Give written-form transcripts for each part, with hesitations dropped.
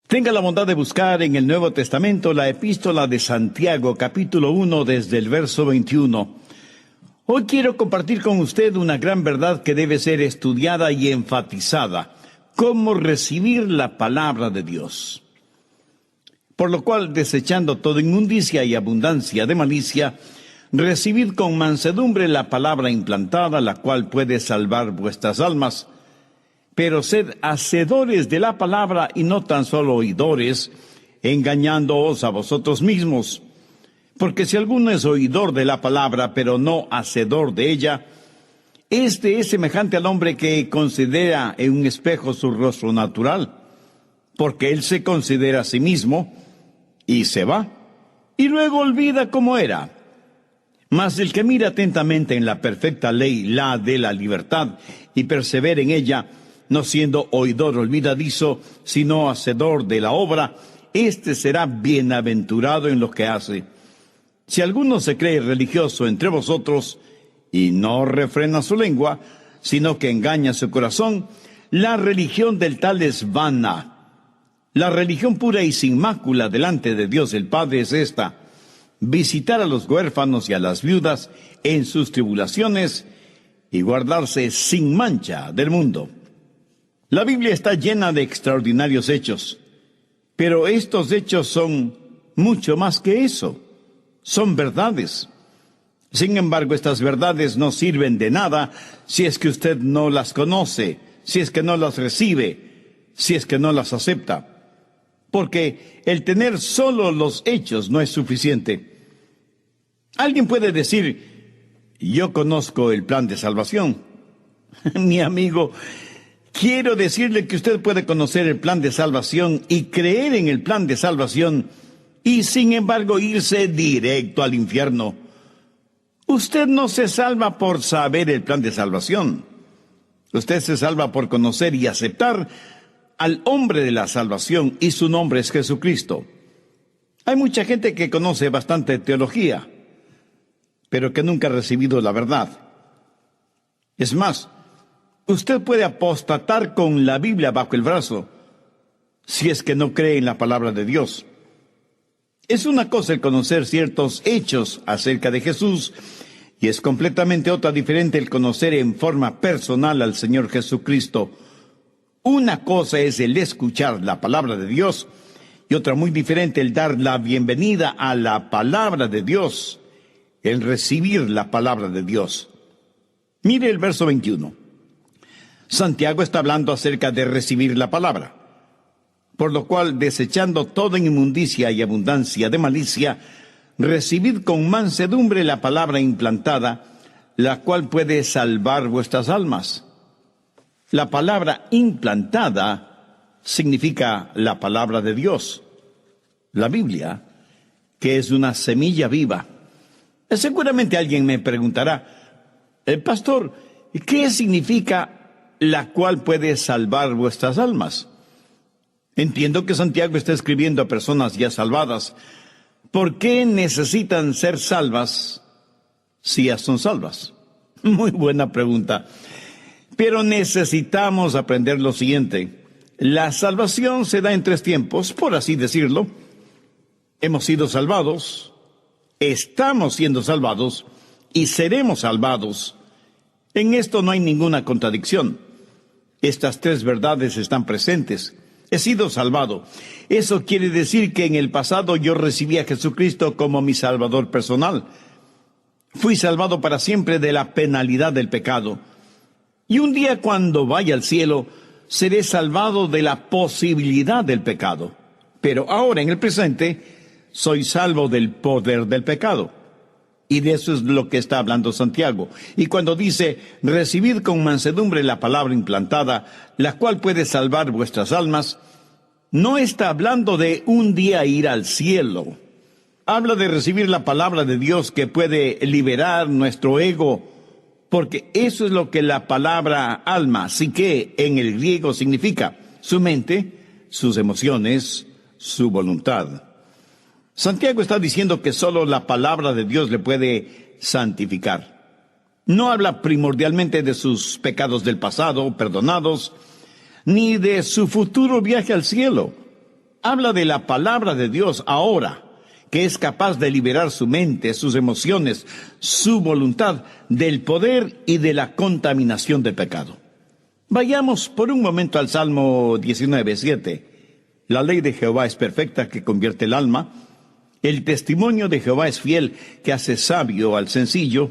Tenga la bondad de buscar en el Nuevo Testamento la epístola de Santiago, capítulo 1, desde el verso 21. Hoy quiero compartir con usted una gran verdad que debe ser estudiada y enfatizada: cómo recibir la palabra de Dios. Por lo cual, desechando toda inmundicia y abundancia de malicia, recibid con mansedumbre la palabra implantada, la cual puede salvar vuestras almas. Pero sed hacedores de la palabra y no tan solo oidores, engañándoos a vosotros mismos. Porque si alguno es oidor de la palabra, pero no hacedor de ella, este es semejante al hombre que considera en un espejo su rostro natural, porque él se considera a sí mismo y se va, y luego olvida cómo era. Mas el que mira atentamente en la perfecta ley, la de la libertad, y persevera en ella, no siendo oidor olvidadizo, sino hacedor de la obra, éste será bienaventurado en lo que hace. Si alguno se cree religioso entre vosotros, y no refrena su lengua, sino que engaña su corazón, la religión del tal es vana. La religión pura y sin mácula delante de Dios el Padre es esta: visitar a los huérfanos y a las viudas en sus tribulaciones, y guardarse sin mancha del mundo. La Biblia está llena de extraordinarios hechos, pero estos hechos son mucho más que eso. Son verdades. Sin embargo, estas verdades no sirven de nada si es que usted no las conoce, si es que no las recibe, si es que no las acepta. Porque el tener solo los hechos no es suficiente. Alguien puede decir: yo conozco el plan de salvación. Mi amigo, quiero decirle que usted puede conocer el plan de salvación y creer en el plan de salvación y sin embargo irse directo al infierno. Usted no se salva por saber el plan de salvación. Usted se salva por conocer y aceptar al hombre de la salvación, y su nombre es Jesucristo. Hay mucha gente que conoce bastante teología, pero que nunca ha recibido la verdad. Es más, usted puede apostatar con la Biblia bajo el brazo si es que no cree en la palabra de Dios. Es una cosa el conocer ciertos hechos acerca de Jesús, y es completamente otra diferente el conocer en forma personal al Señor Jesucristo. Una cosa es el escuchar la palabra de Dios, y otra muy diferente el dar la bienvenida a la palabra de Dios, el recibir la palabra de Dios. Mire el verso 21. Santiago está hablando acerca de recibir la palabra. Por lo cual, desechando toda inmundicia y abundancia de malicia, recibid con mansedumbre la palabra implantada, la cual puede salvar vuestras almas. La palabra implantada significa la palabra de Dios, la Biblia, que es una semilla viva. Seguramente alguien me preguntará: pastor, ¿qué significa la cual puede salvar vuestras almas? Entiendo que Santiago está escribiendo a personas ya salvadas. ¿Por qué necesitan ser salvas si ya son salvas? Muy buena pregunta. Pero necesitamos aprender lo siguiente: la salvación se da en tres tiempos, por así decirlo. Hemos sido salvados, estamos siendo salvados y seremos salvados. En esto no hay ninguna contradicción. Estas tres verdades están presentes. He sido salvado. Eso quiere decir que en el pasado yo recibí a Jesucristo como mi Salvador personal. Fui salvado para siempre de la penalidad del pecado. Y un día, cuando vaya al cielo, seré salvado de la posibilidad del pecado. Pero ahora, en el presente, soy salvo del poder del pecado. Y de eso es lo que está hablando Santiago. Y cuando dice: recibid con mansedumbre la palabra implantada, la cual puede salvar vuestras almas, no está hablando de un día ir al cielo. Habla de recibir la palabra de Dios que puede liberar nuestro ego, porque eso es lo que la palabra alma, psique, en el griego significa: su mente, sus emociones, su voluntad. Santiago está diciendo que solo la palabra de Dios le puede santificar. No habla primordialmente de sus pecados del pasado perdonados, ni de su futuro viaje al cielo. Habla de la palabra de Dios ahora, que es capaz de liberar su mente, sus emociones, su voluntad del poder y de la contaminación del pecado. Vayamos por un momento al Salmo 19:7. La ley de Jehová es perfecta, que convierte el alma. El testimonio de Jehová es fiel, que hace sabio al sencillo.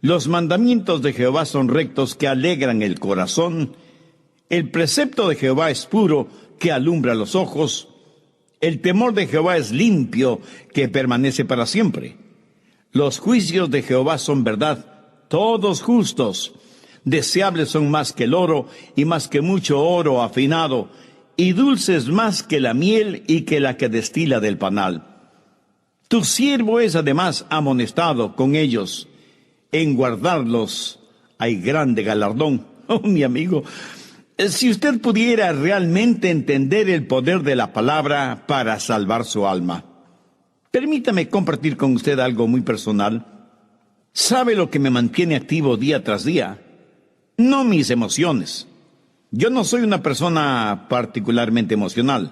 Los mandamientos de Jehová son rectos, que alegran el corazón. El precepto de Jehová es puro, que alumbra los ojos. El temor de Jehová es limpio, que permanece para siempre. Los juicios de Jehová son verdad, todos justos. Deseables son más que el oro, y más que mucho oro afinado, y dulces más que la miel y que la que destila del panal. Tu siervo es además amonestado con ellos. En guardarlos hay grande galardón. Oh, mi amigo, si usted pudiera realmente entender el poder de la palabra para salvar su alma. Permítame compartir con usted algo muy personal. ¿Sabe lo que me mantiene activo día tras día? No mis emociones. Yo no soy una persona particularmente emocional.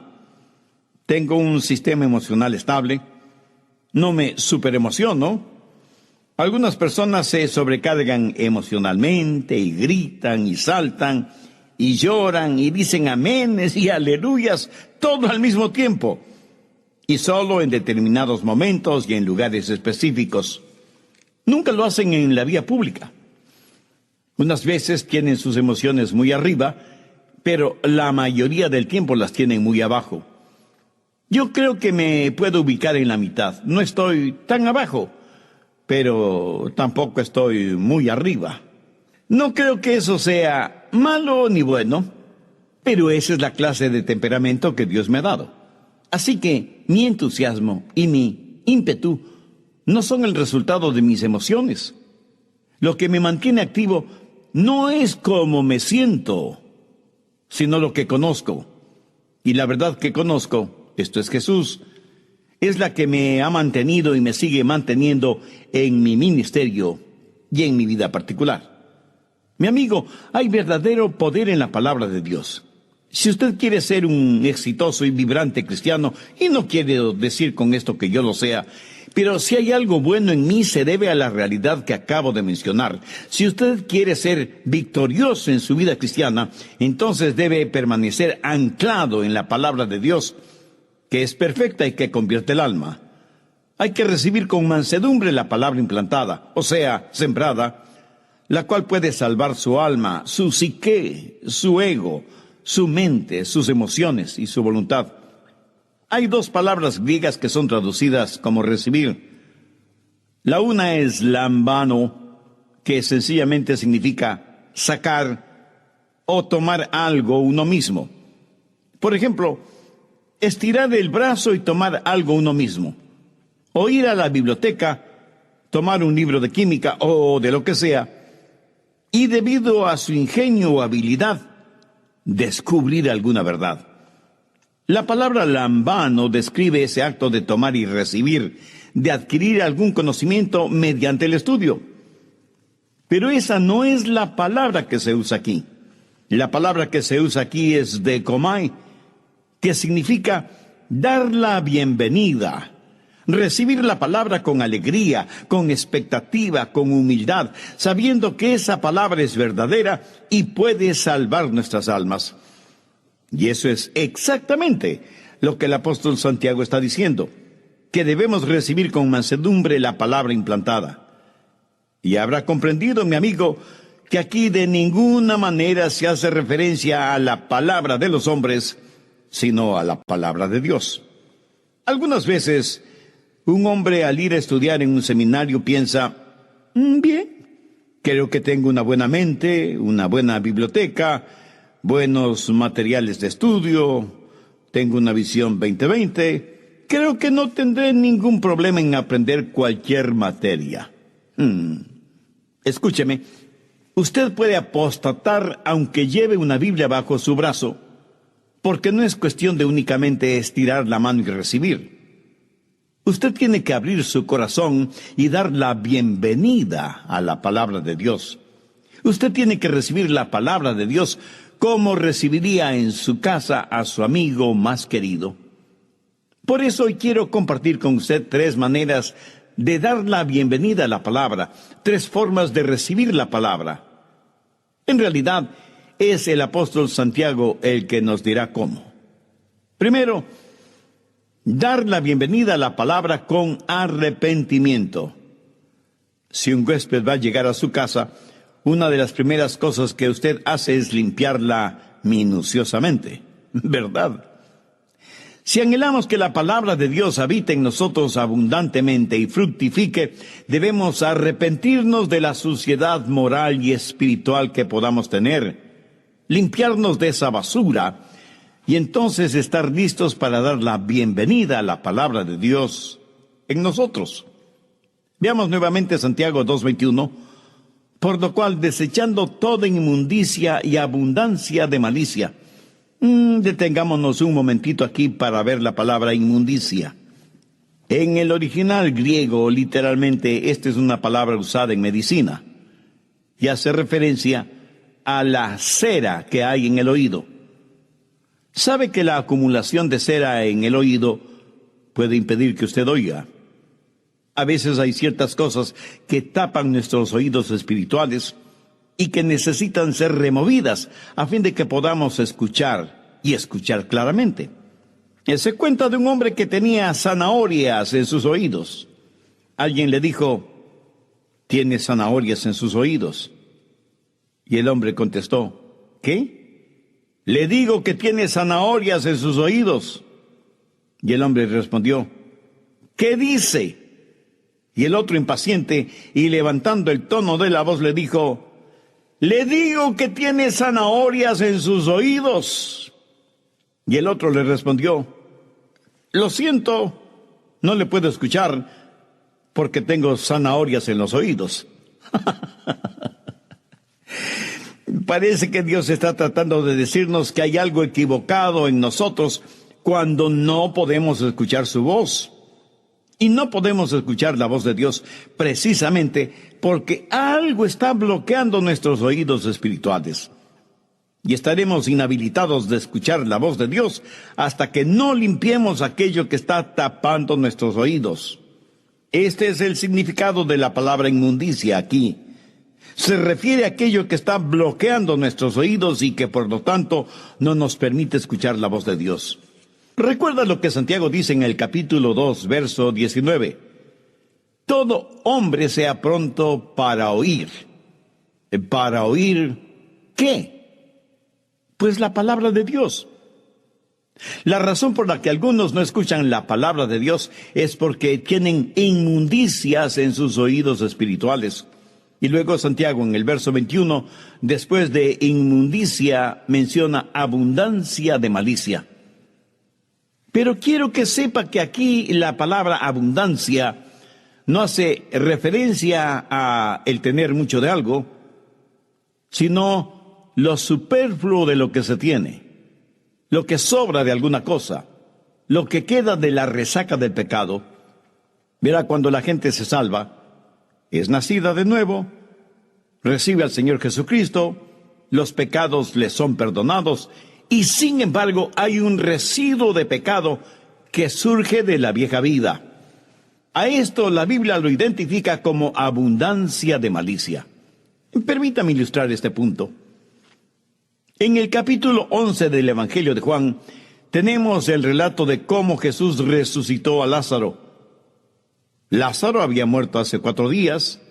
Tengo un sistema emocional estable. No me superemociono. Algunas personas se sobrecargan emocionalmente y gritan y saltan y lloran y dicen aménes y aleluyas, todo al mismo tiempo, y solo en determinados momentos y en lugares específicos. Nunca lo hacen en la vía pública. Unas veces tienen sus emociones muy arriba, pero la mayoría del tiempo las tienen muy abajo. Yo creo que me puedo ubicar en la mitad. No estoy tan abajo, pero tampoco estoy muy arriba. No creo que eso sea malo ni bueno, pero esa es la clase de temperamento que Dios me ha dado. Así que mi entusiasmo y mi ímpetu no son el resultado de mis emociones. Lo que me mantiene activo no es cómo me siento, sino lo que conozco. Y la verdad que conozco, esto es Jesús, es la que me ha mantenido y me sigue manteniendo en mi ministerio y en mi vida particular. Mi amigo, hay verdadero poder en la palabra de Dios. Si usted quiere ser un exitoso y vibrante cristiano, y no quiero decir con esto que yo lo sea, pero si hay algo bueno en mí, se debe a la realidad que acabo de mencionar. Si usted quiere ser victorioso en su vida cristiana, entonces debe permanecer anclado en la palabra de Dios, que es perfecta y que convierte el alma. Hay que recibir con mansedumbre la palabra implantada, o sea, sembrada, la cual puede salvar su alma, su psique, su ego, su mente, sus emociones y su voluntad. Hay dos palabras griegas que son traducidas como recibir. La una es lambano, que sencillamente significa sacar o tomar algo uno mismo. Por ejemplo, estirar el brazo y tomar algo uno mismo. O ir a la biblioteca, tomar un libro de química o de lo que sea, y debido a su ingenio o habilidad, descubrir alguna verdad. La palabra lambano describe ese acto de tomar y recibir, de adquirir algún conocimiento mediante el estudio. Pero esa no es la palabra que se usa aquí. La palabra que se usa aquí es dekomai, que significa dar la bienvenida, recibir la palabra con alegría, con expectativa, con humildad, sabiendo que esa palabra es verdadera y puede salvar nuestras almas. Y eso es exactamente lo que el apóstol Santiago está diciendo, que debemos recibir con mansedumbre la palabra implantada. Y habrá comprendido, mi amigo, que aquí de ninguna manera se hace referencia a la palabra de los hombres, sino a la palabra de Dios. Algunas veces, un hombre al ir a estudiar en un seminario piensa, bien, creo que tengo una buena mente, una buena biblioteca, buenos materiales de estudio, tengo una visión 2020, creo que no tendré ningún problema en aprender cualquier materia. Escúcheme, usted puede apostatar aunque lleve una Biblia bajo su brazo, porque no es cuestión de únicamente estirar la mano y recibir. Usted tiene que abrir su corazón y dar la bienvenida a la palabra de Dios. Usted tiene que recibir la palabra de Dios como recibiría en su casa a su amigo más querido. Por eso hoy quiero compartir con usted 3 maneras de dar la bienvenida a la palabra, 3 formas de recibir la palabra. En realidad, es el apóstol Santiago el que nos dirá cómo. Primero, dar la bienvenida a la palabra con arrepentimiento. Si un huésped va a llegar a su casa, una de las primeras cosas que usted hace es limpiarla minuciosamente, ¿verdad? Si anhelamos que la palabra de Dios habite en nosotros abundantemente y fructifique, debemos arrepentirnos de la suciedad moral y espiritual que podamos tener, limpiarnos de esa basura y entonces estar listos para dar la bienvenida a la palabra de Dios en nosotros. Veamos nuevamente Santiago 2:21, por lo cual desechando toda inmundicia y abundancia de malicia. Detengámonos un momentito aquí para ver la palabra inmundicia. En el original griego, literalmente, esta es una palabra usada en medicina y hace referencia a la cera que hay en el oído. ¿Sabe que la acumulación de cera en el oído puede impedir que usted oiga? A veces hay ciertas cosas que tapan nuestros oídos espirituales y que necesitan ser removidas a fin de que podamos escuchar y escuchar claramente. Se cuenta de un hombre que tenía zanahorias en sus oídos. Alguien le dijo, ¿tiene zanahorias en sus oídos? Y el hombre contestó, ¿qué? Le digo que tiene zanahorias en sus oídos. Y el hombre respondió, ¿qué dice? Y el otro impaciente y levantando el tono de la voz le dijo, le digo que tiene zanahorias en sus oídos. Y el otro le respondió, lo siento, no le puedo escuchar porque tengo zanahorias en los oídos. Parece que Dios está tratando de decirnos que hay algo equivocado en nosotros cuando no podemos escuchar su voz. Y no podemos escuchar la voz de Dios precisamente porque algo está bloqueando nuestros oídos espirituales. Y estaremos inhabilitados de escuchar la voz de Dios hasta que no limpiemos aquello que está tapando nuestros oídos. Este es el significado de la palabra inmundicia aquí. Se refiere a aquello que está bloqueando nuestros oídos y que por lo tanto no nos permite escuchar la voz de Dios. Recuerda lo que Santiago dice en el capítulo 2, verso 19. Todo hombre sea pronto para oír. ¿Para oír qué? Pues la palabra de Dios. La razón por la que algunos no escuchan la palabra de Dios es porque tienen inmundicias en sus oídos espirituales. Y luego Santiago en el verso 21, después de inmundicia, menciona abundancia de malicia. Pero quiero que sepa que aquí la palabra abundancia no hace referencia a el tener mucho de algo, sino lo superfluo de lo que se tiene, lo que sobra de alguna cosa, lo que queda de la resaca del pecado. Verá, cuando la gente se salva, es nacida de nuevo, recibe al Señor Jesucristo, los pecados le son perdonados, y sin embargo hay un residuo de pecado que surge de la vieja vida. A esto la Biblia lo identifica como abundancia de malicia. Permítame ilustrar este punto. En el capítulo 11 del Evangelio de Juan, tenemos el relato de cómo Jesús resucitó a Lázaro. Lázaro había muerto hace 4 días,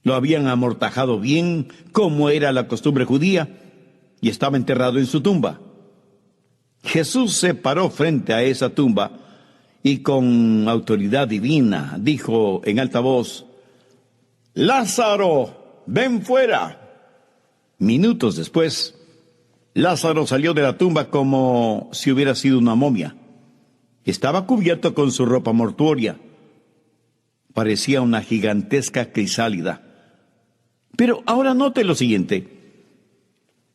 lo habían amortajado bien, como era la costumbre judía, y estaba enterrado en su tumba. Jesús se paró frente a esa tumba y con autoridad divina dijo en alta voz, Lázaro, ven fuera. Minutos después, Lázaro salió de la tumba como si hubiera sido una momia. Estaba cubierto con su ropa mortuoria. Parecía una gigantesca crisálida. Pero ahora note lo siguiente.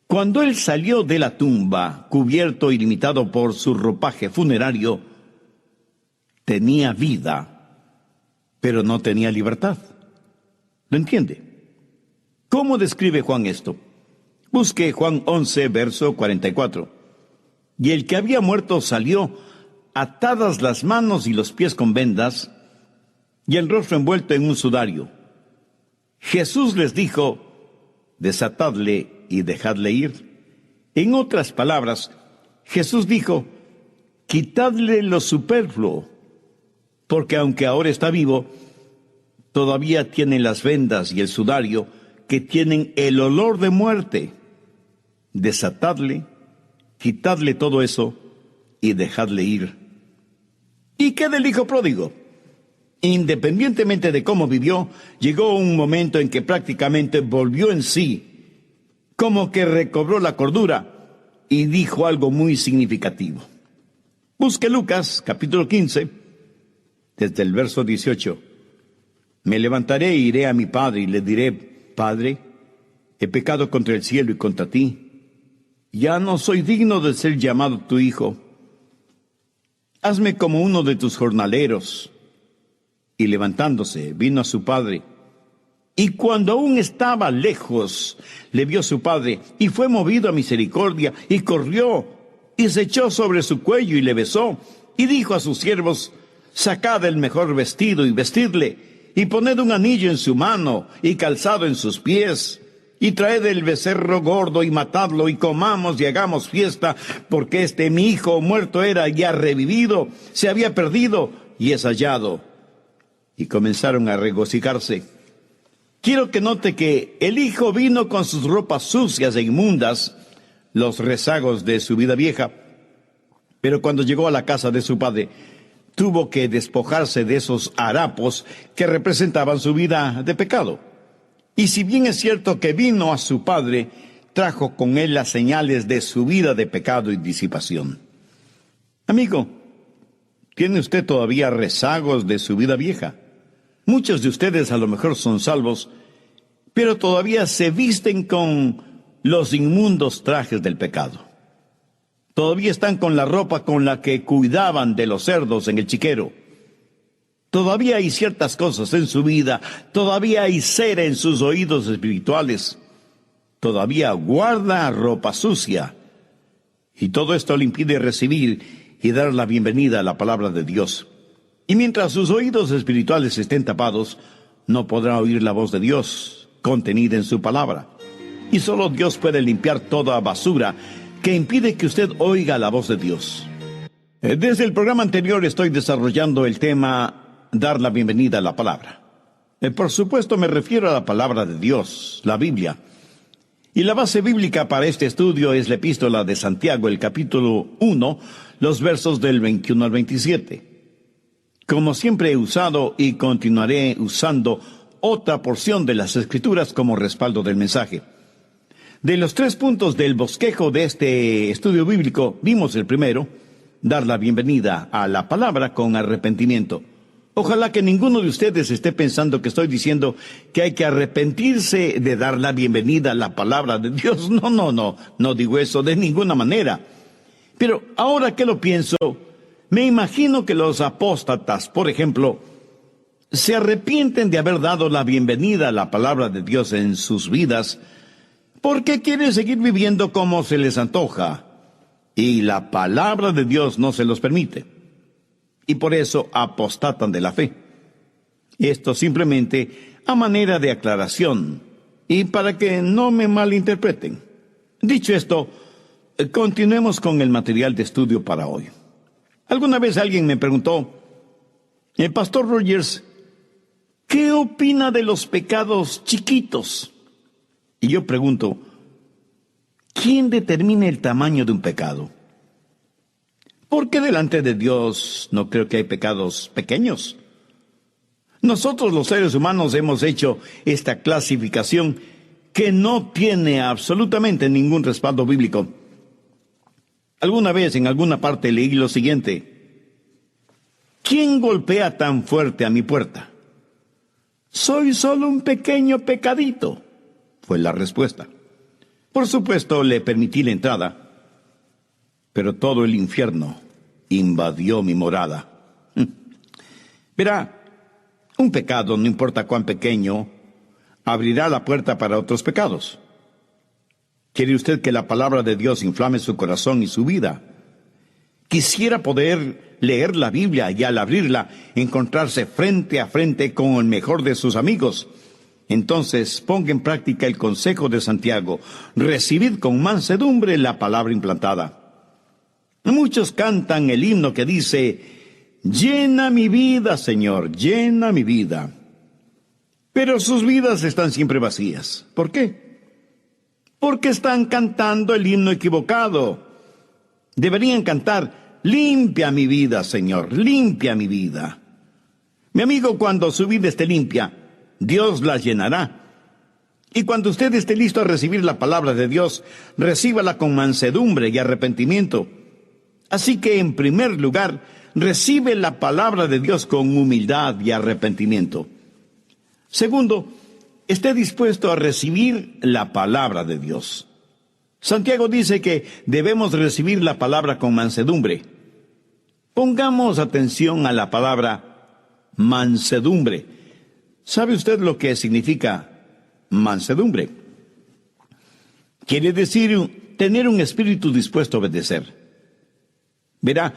Cuando él salió de la tumba, cubierto y limitado por su ropaje funerario, tenía vida, pero no tenía libertad. ¿Lo entiende? ¿Cómo describe Juan esto? Busque Juan 11, verso 44. Y el que había muerto salió, atadas las manos y los pies con vendas, y el rostro envuelto en un sudario. Jesús les dijo: desatadle y dejadle ir. En otras palabras, Jesús dijo: quitadle lo superfluo, porque aunque ahora está vivo, todavía tiene las vendas y el sudario que tienen el olor de muerte. Desatadle, quitadle todo eso y dejadle ir. ¿Y qué del hijo pródigo? Independientemente de cómo vivió, llegó un momento en que prácticamente volvió en sí, como que recobró la cordura y dijo algo muy significativo. Busque Lucas, capítulo 15, desde el verso 18. Me levantaré e iré a mi padre y le diré: Padre, he pecado contra el cielo y contra ti. Ya no soy digno de ser llamado tu hijo. Hazme como uno de tus jornaleros. Y levantándose, vino a su padre. Y cuando aún estaba lejos, le vio su padre, y fue movido a misericordia, y corrió, y se echó sobre su cuello, y le besó, y dijo a sus siervos: sacad el mejor vestido, y vestidle, y poned un anillo en su mano, y calzado en sus pies, y traed el becerro gordo, y matadlo, y comamos y hagamos fiesta, porque mi hijo muerto era, y ha revivido, se había perdido, y es hallado. Y comenzaron a regocijarse. Quiero que note que el hijo vino con sus ropas sucias e inmundas, los rezagos de su vida vieja, pero cuando llegó a la casa de su padre, tuvo que despojarse de esos harapos que representaban su vida de pecado. Y si bien es cierto que vino a su padre, trajo con él las señales de su vida de pecado y disipación. Amigo, ¿tiene usted todavía rezagos de su vida vieja? Muchos de ustedes a lo mejor son salvos, pero todavía se visten con los inmundos trajes del pecado. Todavía están con la ropa con la que cuidaban de los cerdos en el chiquero. Todavía hay ciertas cosas en su vida, todavía hay cera en sus oídos espirituales, todavía guarda ropa sucia. Y todo esto le impide recibir y dar la bienvenida a la palabra de Dios. Y mientras sus oídos espirituales estén tapados, no podrá oír la voz de Dios contenida en su palabra. Y solo Dios puede limpiar toda basura que impide que usted oiga la voz de Dios. Desde el programa anterior estoy desarrollando el tema dar la bienvenida a la palabra. Por supuesto me refiero a la palabra de Dios, la Biblia. Y la base bíblica para este estudio es la epístola de Santiago, el capítulo 1, los versos del 21 al 27. Como siempre he usado y continuaré usando otra porción de las Escrituras como respaldo del mensaje. De los 3 puntos del bosquejo de este estudio bíblico, vimos el primero: dar la bienvenida a la palabra con arrepentimiento. Ojalá que ninguno de ustedes esté pensando que estoy diciendo que hay que arrepentirse de dar la bienvenida a la palabra de Dios. No digo eso de ninguna manera. Pero ahora que lo pienso, me imagino que los apóstatas, por ejemplo, se arrepienten de haber dado la bienvenida a la palabra de Dios en sus vidas, porque quieren seguir viviendo como se les antoja, y la palabra de Dios no se los permite. Y por eso apostatan de la fe. Esto simplemente a manera de aclaración, y para que no me malinterpreten. Dicho esto, continuemos con el material de estudio para hoy. Alguna vez alguien me preguntó: el pastor Rogers, ¿qué opina de los pecados chiquitos? Y yo pregunto, ¿quién determina el tamaño de un pecado? Porque delante de Dios no creo que hay pecados pequeños. Nosotros los seres humanos hemos hecho esta clasificación que no tiene absolutamente ningún respaldo bíblico. Alguna vez en alguna parte leí lo siguiente: ¿quién golpea tan fuerte a mi puerta? Soy solo un pequeño pecadito, fue la respuesta. Por supuesto le permití la entrada, pero todo el infierno invadió mi morada. Verá, un pecado, no importa cuán pequeño, abrirá la puerta para otros pecados. ¿Quiere usted que la palabra de Dios inflame su corazón y su vida? Quisiera poder leer la Biblia y al abrirla encontrarse frente a frente con el mejor de sus amigos. Entonces ponga en práctica el consejo de Santiago: recibid con mansedumbre la palabra implantada. Muchos cantan el himno que dice: llena mi vida, Señor, llena mi vida. Pero sus vidas están siempre vacías. ¿Por qué? Porque están cantando el himno equivocado. Deberían cantar: limpia mi vida, Señor, limpia mi vida. Mi amigo, cuando su vida esté limpia, Dios la llenará. Y cuando usted esté listo a recibir la palabra de Dios, recíbala con mansedumbre y arrepentimiento. Así que, en primer lugar, recibe la palabra de Dios con humildad y arrepentimiento. Segundo, esté dispuesto a recibir la palabra de Dios. Santiago dice que debemos recibir la palabra con mansedumbre. Pongamos atención a la palabra mansedumbre. ¿Sabe usted lo que significa mansedumbre? Quiere decir tener un espíritu dispuesto a obedecer. Verá,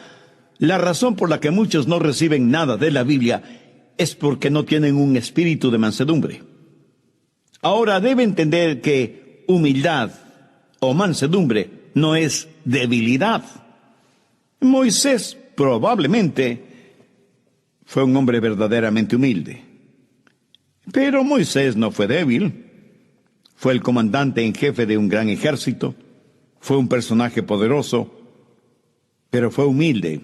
la razón por la que muchos no reciben nada de la Biblia es porque no tienen un espíritu de mansedumbre. Ahora debe entender que humildad o mansedumbre no es debilidad. Moisés probablemente fue un hombre verdaderamente humilde. Pero Moisés no fue débil. Fue el comandante en jefe de un gran ejército. Fue un personaje poderoso, pero fue humilde.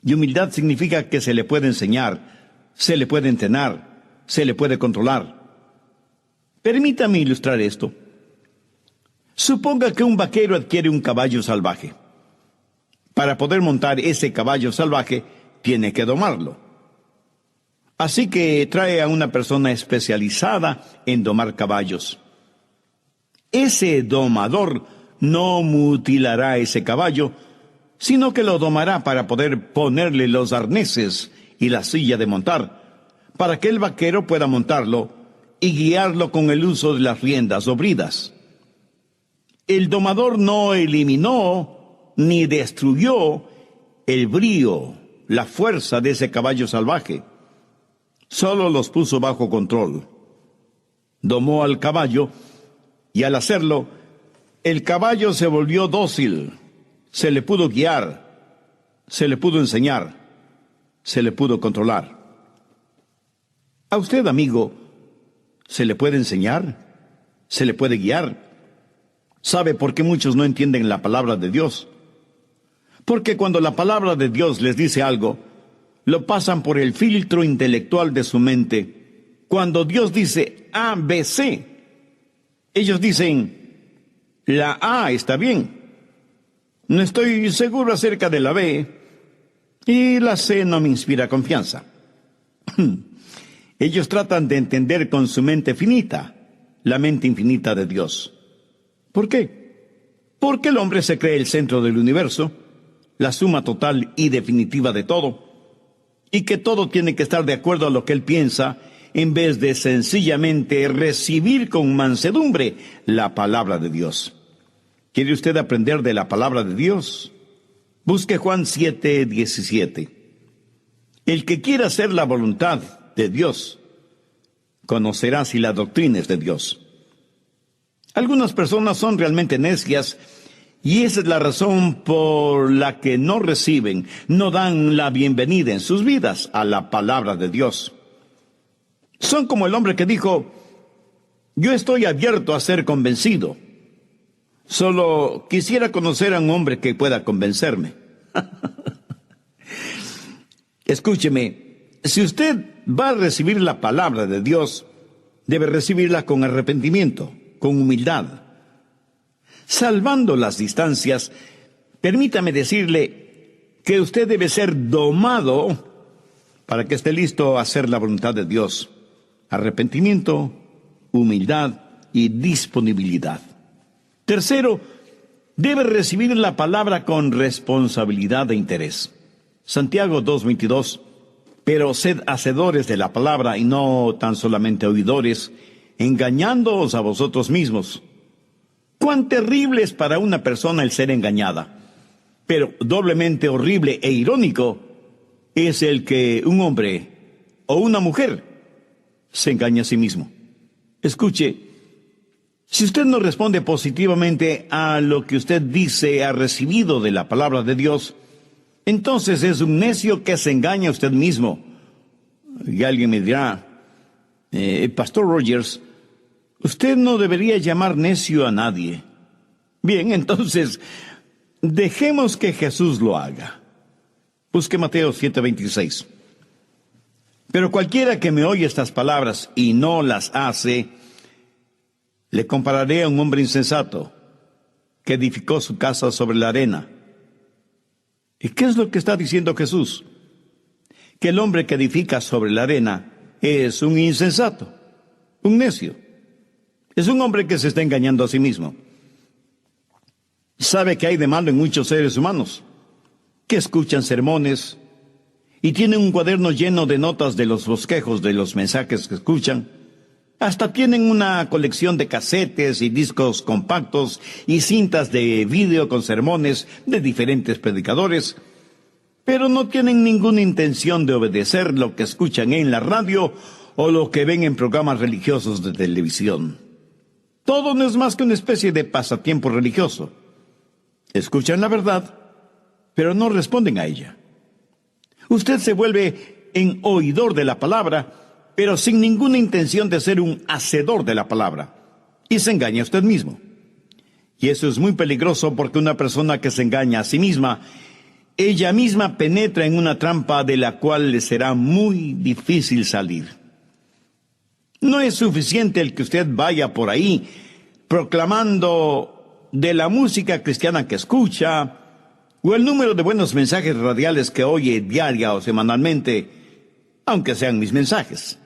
Y humildad significa que se le puede enseñar, se le puede entrenar, se le puede controlar. Permítame ilustrar esto. Suponga que un vaquero adquiere un caballo salvaje. Para poder montar ese caballo salvaje, tiene que domarlo. Así que trae a una persona especializada en domar caballos. Ese domador no mutilará ese caballo, sino que lo domará para poder ponerle los arneses y la silla de montar, para que el vaquero pueda montarlo y guiarlo con el uso de las riendas o bridas. El domador no eliminó ni destruyó el brío, la fuerza de ese caballo salvaje. Solo los puso bajo control. Domó al caballo y al hacerlo, el caballo se volvió dócil. Se le pudo guiar, se le pudo enseñar, se le pudo controlar. A usted, amigo, ¿se le puede enseñar? ¿Se le puede guiar? ¿Sabe por qué muchos no entienden la palabra de Dios? Porque cuando la palabra de Dios les dice algo, lo pasan por el filtro intelectual de su mente. Cuando Dios dice A, B, C, ellos dicen, la A está bien. No estoy seguro acerca de la B, y la C no me inspira confianza. Ellos tratan de entender con su mente finita, la mente infinita de Dios. ¿Por qué? Porque el hombre se cree el centro del universo, la suma total y definitiva de todo, y que todo tiene que estar de acuerdo a lo que él piensa, en vez de sencillamente recibir con mansedumbre la palabra de Dios. ¿Quiere usted aprender de la palabra de Dios? Busque Juan 7:17. El que quiera hacer la voluntad de Dios, conocerá si la doctrina es de Dios. Algunas personas son realmente necias, y esa es la razón por la que no reciben, no dan la bienvenida en sus vidas a la palabra de Dios. Son como el hombre que dijo, yo estoy abierto a ser convencido. Solo quisiera conocer a un hombre que pueda convencerme. Escúcheme, si usted va a recibir la palabra de Dios, debe recibirla con arrepentimiento, con humildad. Salvando las distancias, permítame decirle que usted debe ser domado para que esté listo a hacer la voluntad de Dios. Arrepentimiento, humildad y disponibilidad. Tercero, debe recibir la palabra con responsabilidad e interés. Santiago 2:22, pero sed hacedores de la palabra y no tan solamente oidores, engañándoos a vosotros mismos. Cuán terrible es para una persona el ser engañada. Pero doblemente horrible e irónico es el que un hombre o una mujer se engaña a sí mismo. Escuche, si usted no responde positivamente a lo que usted dice ha recibido de la palabra de Dios, entonces es un necio que se engaña a usted mismo. Y alguien me dirá, Pastor Rogers, usted no debería llamar necio a nadie. Bien, entonces, dejemos que Jesús lo haga. Busque Mateo 7:26. Pero cualquiera que me oye estas palabras y no las hace, le compararé a un hombre insensato que edificó su casa sobre la arena. ¿Y qué es lo que está diciendo Jesús? Que el hombre que edifica sobre la arena es un insensato, un necio. Es un hombre que se está engañando a sí mismo. ¿Sabe que hay de malo en muchos seres humanos? Que escuchan sermones y tienen un cuaderno lleno de notas de los bosquejos de los mensajes que escuchan. Hasta tienen una colección de casetes y discos compactos y cintas de vídeo con sermones de diferentes predicadores, pero no tienen ninguna intención de obedecer lo que escuchan en la radio o lo que ven en programas religiosos de televisión. Todo no es más que una especie de pasatiempo religioso. Escuchan la verdad, pero no responden a ella. Usted se vuelve en oidor de la palabra, pero sin ninguna intención de ser un hacedor de la palabra. Y se engaña a usted mismo. Y eso es muy peligroso porque una persona que se engaña a sí misma, ella misma penetra en una trampa de la cual le será muy difícil salir. No es suficiente el que usted vaya por ahí proclamando de la música cristiana que escucha, o el número de buenos mensajes radiales que oye diaria o semanalmente, aunque sean mis mensajes.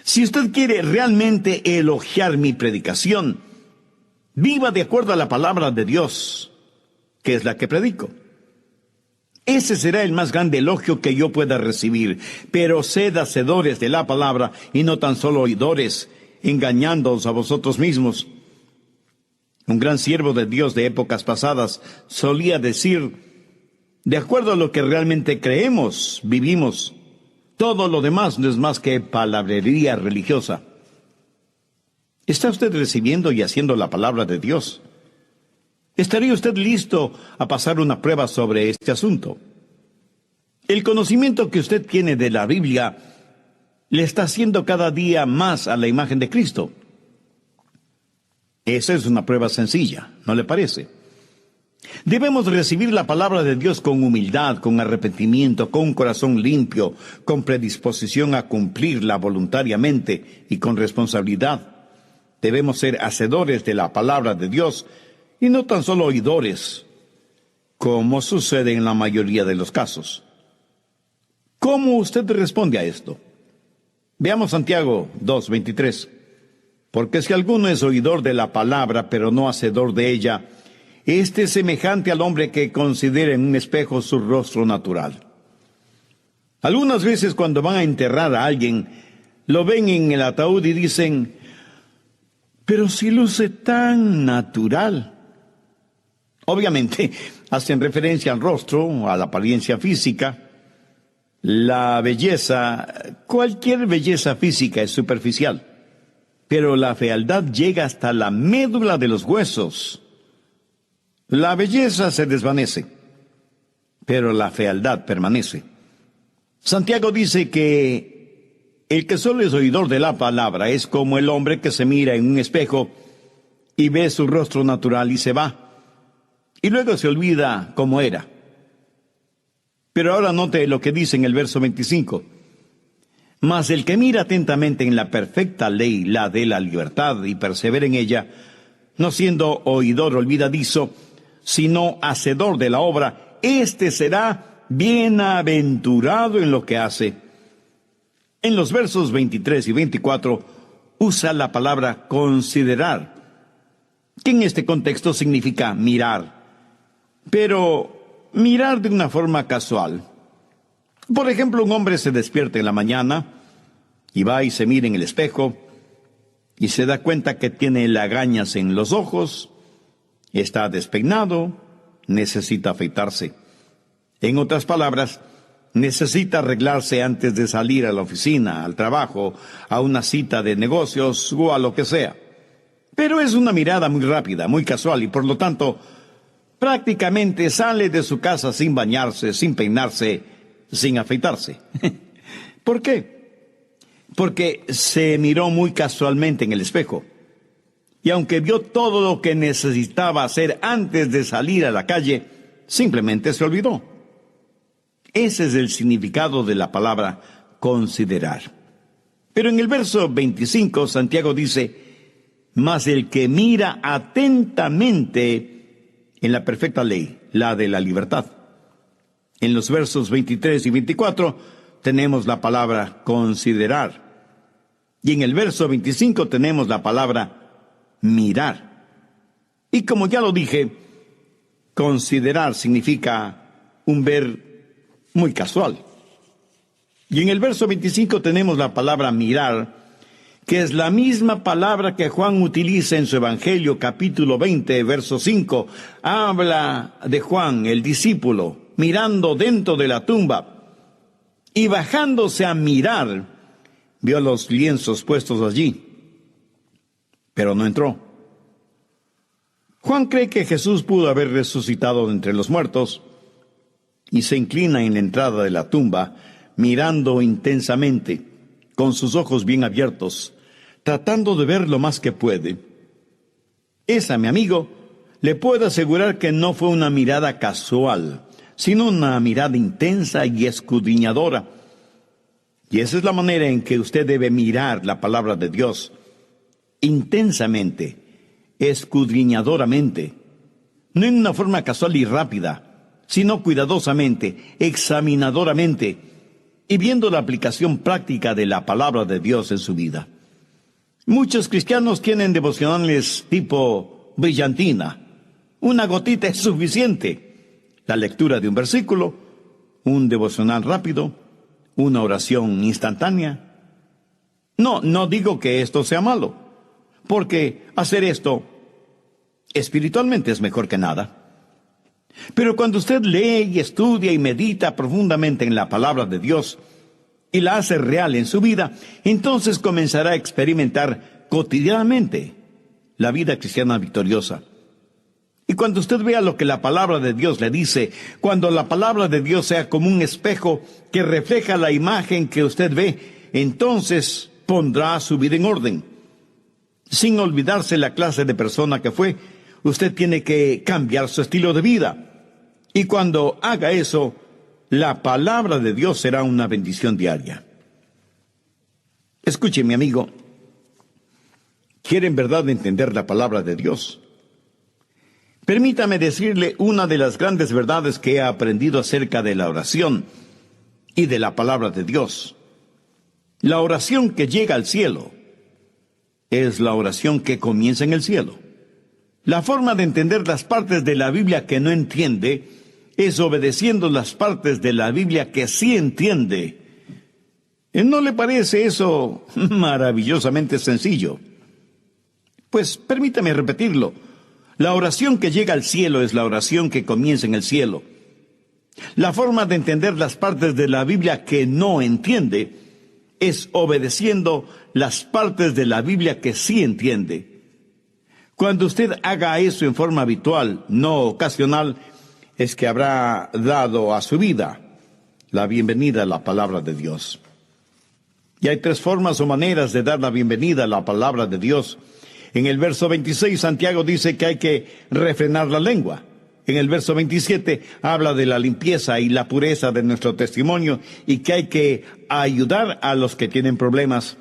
Si usted quiere realmente elogiar mi predicación, viva de acuerdo a la palabra de Dios, que es la que predico. Ese será el más grande elogio que yo pueda recibir. Pero sed hacedores de la palabra y no tan solo oidores, engañándoos a vosotros mismos. Un gran siervo de Dios de épocas pasadas solía decir, de acuerdo a lo que realmente creemos, vivimos. Todo lo demás no es más que palabrería religiosa. ¿Está usted recibiendo y haciendo la palabra de Dios? ¿Estaría usted listo a pasar una prueba sobre este asunto? El conocimiento que usted tiene de la Biblia le está haciendo cada día más a la imagen de Cristo. Esa es una prueba sencilla, ¿no le parece? Debemos recibir la palabra de Dios con humildad, con arrepentimiento, con un corazón limpio, con predisposición a cumplirla voluntariamente y con responsabilidad. Debemos ser hacedores de la palabra de Dios y no tan solo oidores, como sucede en la mayoría de los casos. ¿Cómo usted responde a esto? Veamos Santiago 2:23. Porque si alguno es oidor de la palabra, pero no hacedor de ella, este es semejante al hombre que considera en un espejo su rostro natural. Algunas veces cuando van a enterrar a alguien, lo ven en el ataúd y dicen, pero si luce tan natural. Obviamente, hacen referencia al rostro, a la apariencia física. La belleza, cualquier belleza física es superficial, pero la fealdad llega hasta la médula de los huesos. La belleza se desvanece, pero la fealdad permanece. Santiago dice que el que solo es oidor de la palabra es como el hombre que se mira en un espejo y ve su rostro natural y se va, y luego se olvida cómo era. Pero ahora note lo que dice en el verso 25. Mas el que mira atentamente en la perfecta ley, la de la libertad, y persevera en ella, no siendo oidor olvidadizo, sino hacedor de la obra, éste será bienaventurado en lo que hace. En los versos 23 y 24 usa la palabra considerar, que en este contexto significa mirar, pero mirar de una forma casual. Por ejemplo, un hombre se despierta en la mañana y va y se mira en el espejo y se da cuenta que tiene lagañas en los ojos, está despeinado necesita afeitarse. En otras palabras, necesita arreglarse antes de salir a la oficina, al trabajo, a una cita de negocios o a lo que sea. Pero es una mirada muy rápida, muy casual y por lo tanto, prácticamente sale de su casa sin bañarse, sin peinarse, sin afeitarse. ¿Por qué? Porque se miró muy casualmente en el espejo. Y aunque vio todo lo que necesitaba hacer antes de salir a la calle, simplemente se olvidó. Ese es el significado de la palabra considerar. Pero en el verso 25, Santiago dice, mas el que mira atentamente en la perfecta ley, la de la libertad. En los versos 23 y 24 tenemos la palabra considerar. Y en el verso 25 tenemos la palabra mirar. Y como ya lo dije, considerar significa un ver muy casual. Y en el verso 25 tenemos la palabra mirar, que es la misma palabra que Juan utiliza en su Evangelio, capítulo 20, verso 5. Habla de Juan, el discípulo, mirando dentro de la tumba, y bajándose a mirar, vio los lienzos puestos allí, pero no entró. Juan cree que Jesús pudo haber resucitado de entre los muertos, y se inclina en la entrada de la tumba, mirando intensamente, con sus ojos bien abiertos, tratando de ver lo más que puede. Esa, mi amigo, le puedo asegurar que no fue una mirada casual, sino una mirada intensa y escudriñadora. Y esa es la manera en que usted debe mirar la palabra de Dios, intensamente, escudriñadoramente, no en una forma casual y rápida, sino cuidadosamente, examinadoramente, y viendo la aplicación práctica de la palabra de Dios en su vida. Muchos cristianos tienen devocionales tipo brillantina. Una gotita es suficiente. La lectura de un versículo, un devocional rápido, una oración instantánea. No digo que esto sea malo, porque hacer esto espiritualmente es mejor que nada. Pero cuando usted lee y estudia y medita profundamente en la palabra de Dios y la hace real en su vida, entonces comenzará a experimentar cotidianamente la vida cristiana victoriosa. Y cuando usted vea lo que la palabra de Dios le dice, cuando la palabra de Dios sea como un espejo que refleja la imagen que usted ve, entonces pondrá su vida en orden. Sin olvidarse la clase de persona que fue, usted tiene que cambiar su estilo de vida. Y cuando haga eso, la palabra de Dios será una bendición diaria. Escuche, mi amigo, ¿quiere en verdad entender la palabra de Dios? Permítame decirle una de las grandes verdades que he aprendido acerca de la oración y de la palabra de Dios. La oración que llega al cielo es la oración que comienza en el cielo. La forma de entender las partes de la Biblia que no entiende es obedeciendo las partes de la Biblia que sí entiende. ¿No le parece eso maravillosamente sencillo? Pues permítame repetirlo. La oración que llega al cielo es la oración que comienza en el cielo. La forma de entender las partes de la Biblia que no entiende es obedeciendo las partes de la Biblia que sí entiende. Cuando usted haga eso en forma habitual, no ocasional, es que habrá dado a su vida la bienvenida a la palabra de Dios. Y hay 3 formas o maneras de dar la bienvenida a la palabra de Dios. En el verso 26, Santiago dice que hay que refrenar la lengua. En el verso 27 habla de la limpieza y la pureza de nuestro testimonio y que hay que ayudar a los que tienen problemas.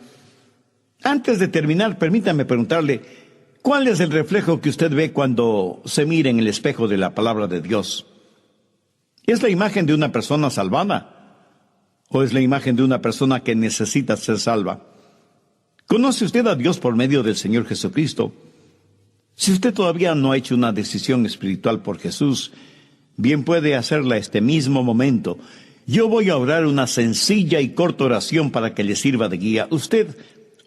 Antes de terminar, permítame preguntarle, ¿cuál es el reflejo que usted ve cuando se mira en el espejo de la palabra de Dios? ¿Es la imagen de una persona salvada? ¿O es la imagen de una persona que necesita ser salva? ¿Conoce usted a Dios por medio del Señor Jesucristo? Si usted todavía no ha hecho una decisión espiritual por Jesús, bien puede hacerla este mismo momento. Yo voy a orar una sencilla y corta oración para que le sirva de guía. Usted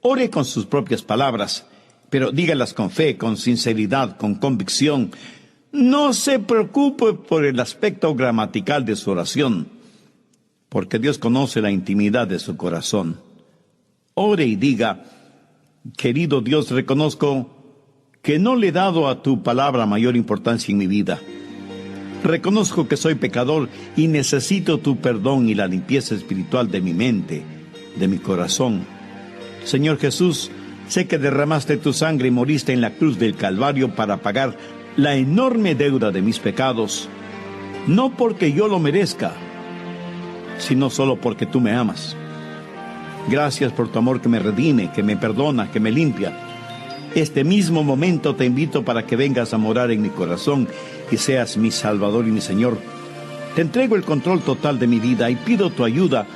ore con sus propias palabras, pero dígalas con fe, con sinceridad, con convicción. No se preocupe por el aspecto gramatical de su oración, porque Dios conoce la intimidad de su corazón. Ore y diga: querido Dios, reconozco que no le he dado a tu palabra mayor importancia en mi vida. Reconozco que soy pecador y necesito tu perdón y la limpieza espiritual de mi mente, de mi corazón. Señor Jesús, sé que derramaste tu sangre y moriste en la cruz del Calvario para pagar la enorme deuda de mis pecados, no porque yo lo merezca, sino solo porque tú me amas. Gracias por tu amor que me redime, que me perdona, que me limpia. Este mismo momento te invito para que vengas a morar en mi corazón y seas mi Salvador y mi Señor. Te entrego el control total de mi vida y pido tu ayuda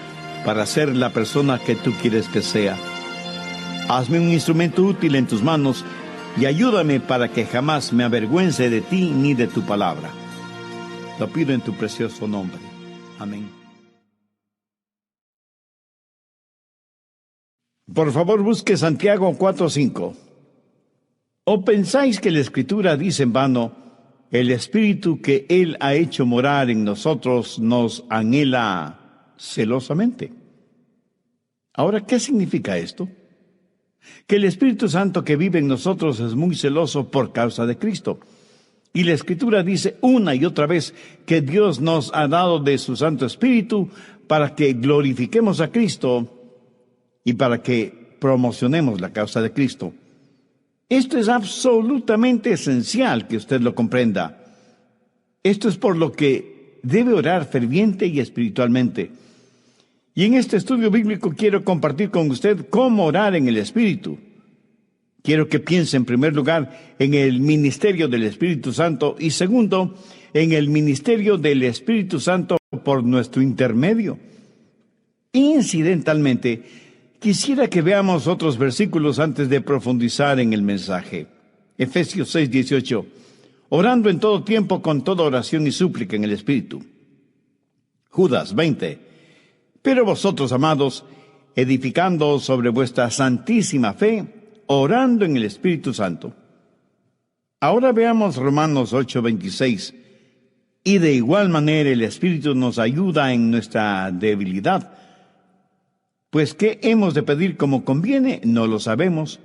para ser la persona que tú quieres que sea. Hazme un instrumento útil en tus manos y ayúdame para que jamás me avergüence de ti ni de tu palabra. Lo pido en tu precioso nombre. Amén. Por favor, busque Santiago 4:5. ¿O pensáis que la Escritura dice en vano: el Espíritu que Él ha hecho morar en nosotros nos anhela celosamente? Ahora, ¿qué significa esto? Que el Espíritu Santo que vive en nosotros es muy celoso por causa de Cristo. Y la Escritura dice una y otra vez que Dios nos ha dado de su Santo Espíritu para que glorifiquemos a Cristo y para que promocionemos la causa de Cristo. Esto es absolutamente esencial que usted lo comprenda. Esto es por lo que debe orar ferviente y espiritualmente. Y en este estudio bíblico quiero compartir con usted cómo orar en el Espíritu. Quiero que piense en primer lugar en el ministerio del Espíritu Santo y segundo, en el ministerio del Espíritu Santo por nuestro intermedio. Incidentalmente, quisiera que veamos otros versículos antes de profundizar en el mensaje. Efesios 6:18. Orando en todo tiempo con toda oración y súplica en el Espíritu. Judas 20. Pero vosotros, amados, edificando sobre vuestra santísima fe, orando en el Espíritu Santo. Ahora veamos Romanos 8:26. Y de igual manera el Espíritu nos ayuda en nuestra debilidad. Pues ¿qué hemos de pedir como conviene? No lo sabemos.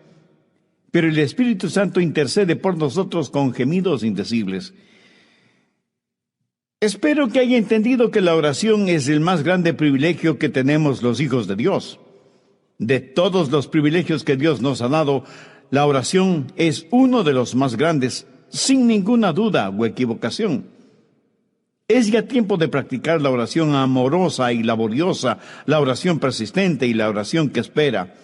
Pero el Espíritu Santo intercede por nosotros con gemidos indecibles. Espero que haya entendido que la oración es el más grande privilegio que tenemos los hijos de Dios. De todos los privilegios que Dios nos ha dado, la oración es uno de los más grandes, sin ninguna duda o equivocación. Es ya tiempo de practicar la oración amorosa y laboriosa, la oración persistente y la oración que espera.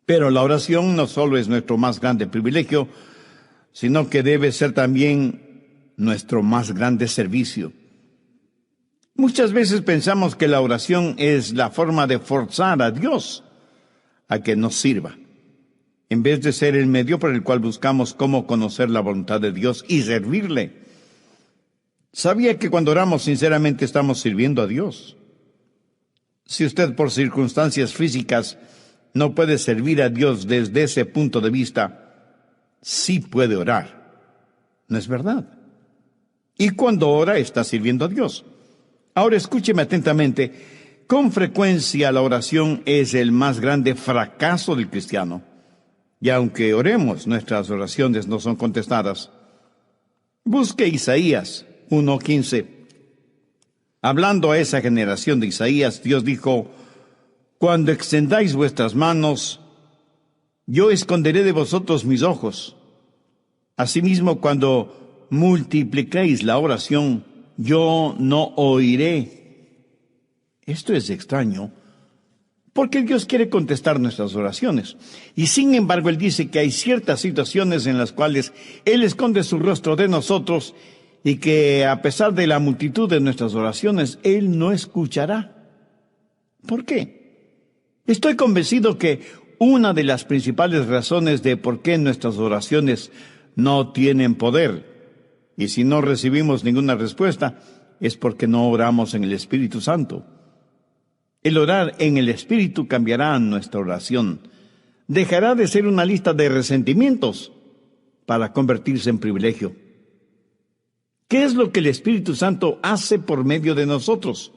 Pero la oración no solo es nuestro más grande privilegio, sino que debe ser también nuestro más grande servicio. Muchas veces pensamos que la oración es la forma de forzar a Dios a que nos sirva, en vez de ser el medio por el cual buscamos cómo conocer la voluntad de Dios y servirle. ¿Sabía que cuando oramos sinceramente estamos sirviendo a Dios? Si usted por circunstancias físicas no puede servir a Dios desde ese punto de vista, sí puede orar. ¿No es verdad? Y cuando ora, está sirviendo a Dios. Ahora escúcheme atentamente. Con frecuencia la oración es el más grande fracaso del cristiano. Y aunque oremos, nuestras oraciones no son contestadas. Busque Isaías 1:15. Hablando a esa generación de Isaías, Dios dijo: cuando extendáis vuestras manos, yo esconderé de vosotros mis ojos. Asimismo, cuando multipliquéis la oración, yo no oiré. Esto es extraño, porque Dios quiere contestar nuestras oraciones. Y sin embargo, Él dice que hay ciertas situaciones en las cuales Él esconde su rostro de nosotros y que a pesar de la multitud de nuestras oraciones, Él no escuchará. ¿Por qué? Estoy convencido que una de las principales razones de por qué nuestras oraciones no tienen poder, y si no recibimos ninguna respuesta, es porque no oramos en el Espíritu Santo. El orar en el Espíritu cambiará nuestra oración. Dejará de ser una lista de resentimientos para convertirse en privilegio. ¿Qué es lo que el Espíritu Santo hace por medio de nosotros?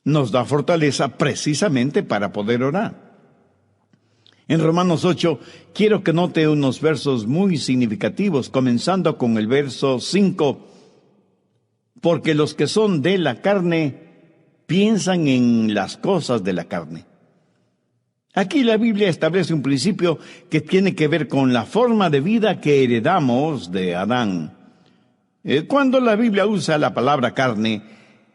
Nos da fortaleza precisamente para poder orar. En Romanos 8, quiero que note unos versos muy significativos, comenzando con el verso 5. Porque los que son de la carne piensan en las cosas de la carne. Aquí la Biblia establece un principio que tiene que ver con la forma de vida que heredamos de Adán. Cuando la Biblia usa la palabra carne,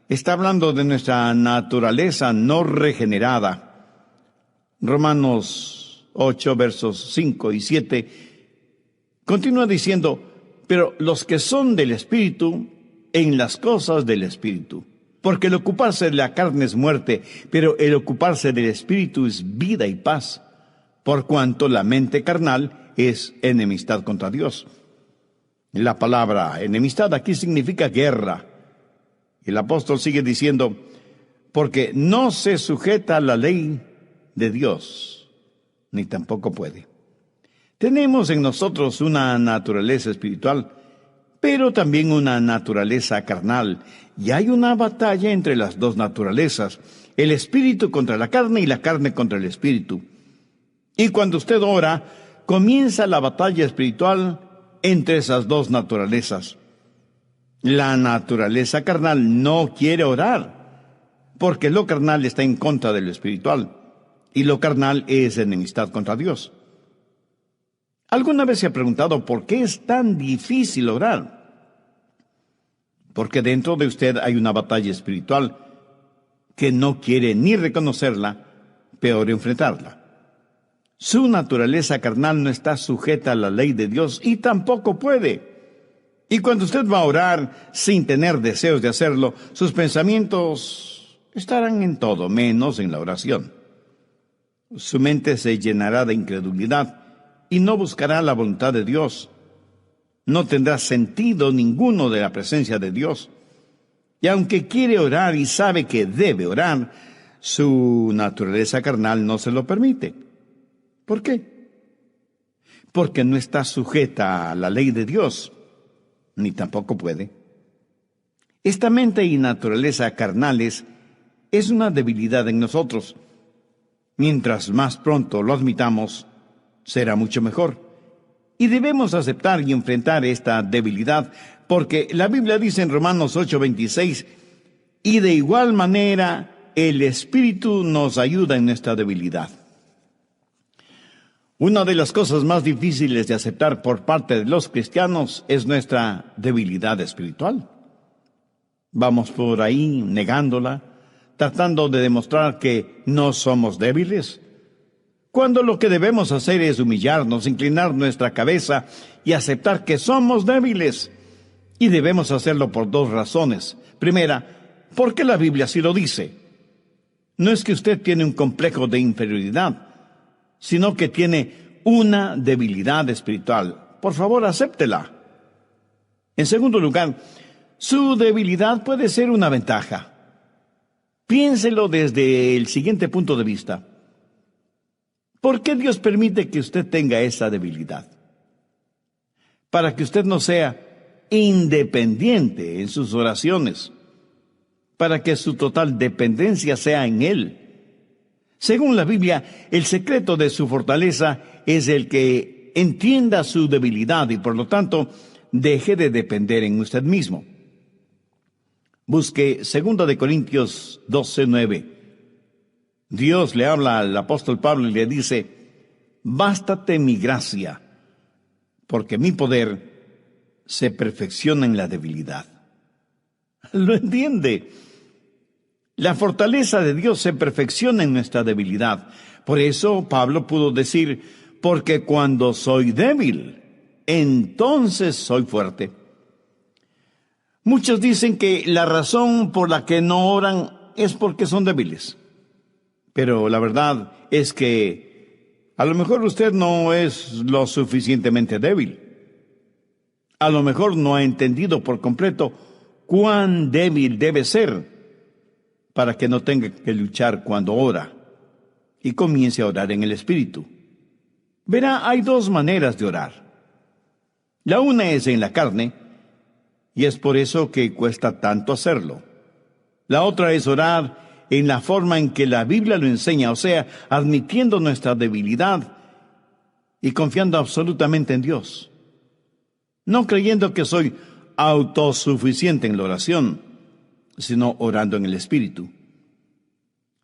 está hablando de nuestra naturaleza no regenerada. Romanos 8, versos 5 y 7, continúa diciendo, pero los que son del Espíritu, en las cosas del Espíritu. Porque el ocuparse de la carne es muerte, pero el ocuparse del Espíritu es vida y paz, por cuanto la mente carnal es enemistad contra Dios. La palabra enemistad aquí significa guerra. El apóstol sigue diciendo, porque no se sujeta a la ley de Dios, ni tampoco puede. Tenemos en nosotros una naturaleza espiritual, pero también una naturaleza carnal, y hay una batalla entre las dos naturalezas, el espíritu contra la carne y la carne contra el espíritu. Y cuando usted ora, comienza la batalla espiritual entre esas dos naturalezas. La naturaleza carnal no quiere orar, porque lo carnal está en contra de lo espiritual, y lo carnal es enemistad contra Dios. ¿Alguna vez se ha preguntado por qué es tan difícil orar? Porque dentro de usted hay una batalla espiritual que no quiere ni reconocerla, peor enfrentarla. Su naturaleza carnal no está sujeta a la ley de Dios y tampoco puede. Y cuando usted va a orar sin tener deseos de hacerlo, sus pensamientos estarán en todo, menos en la oración. Su mente se llenará de incredulidad y no buscará la voluntad de Dios. No tendrá sentido ninguno de la presencia de Dios. Y aunque quiere orar y sabe que debe orar, su naturaleza carnal no se lo permite. ¿Por qué? Porque no está sujeta a la ley de Dios, ni tampoco puede. Esta mente y naturaleza carnales es una debilidad en nosotros. Mientras más pronto lo admitamos, será mucho mejor. Y debemos aceptar y enfrentar esta debilidad, porque la Biblia dice en Romanos 8:26, y de igual manera el Espíritu nos ayuda en nuestra debilidad. Una de las cosas más difíciles de aceptar por parte de los cristianos es nuestra debilidad espiritual. Vamos por ahí negándola, tratando de demostrar que no somos débiles, cuando lo que debemos hacer es humillarnos, inclinar nuestra cabeza y aceptar que somos débiles. Y debemos hacerlo por dos razones. Primera, porque la Biblia así lo dice. No es que usted tiene un complejo de inferioridad, sino que tiene una debilidad espiritual. Por favor, acéptela. En segundo lugar, su debilidad puede ser una ventaja. Piénselo desde el siguiente punto de vista. ¿Por qué Dios permite que usted tenga esa debilidad? Para que usted no sea independiente en sus oraciones, para que su total dependencia sea en Él. Según la Biblia, el secreto de su fortaleza es el que entienda su debilidad y por lo tanto deje de depender en usted mismo. Busque 2 Corintios 12:9. Dios le habla al apóstol Pablo y le dice, bástate mi gracia, porque mi poder se perfecciona en la debilidad. ¿Lo entiende? La fortaleza de Dios se perfecciona en nuestra debilidad. Por eso Pablo pudo decir, porque cuando soy débil, entonces soy fuerte. Muchos dicen que la razón por la que no oran es porque son débiles. Pero la verdad es que a lo mejor usted no es lo suficientemente débil. A lo mejor no ha entendido por completo cuán débil debe ser para que no tenga que luchar cuando ora y comience a orar en el Espíritu. Verá, hay dos maneras de orar. La una es en la carne y es por eso que cuesta tanto hacerlo. La otra es orar en la forma en que la Biblia lo enseña, o sea, admitiendo nuestra debilidad y confiando absolutamente en Dios. No creyendo que soy autosuficiente en la oración, sino orando en el Espíritu.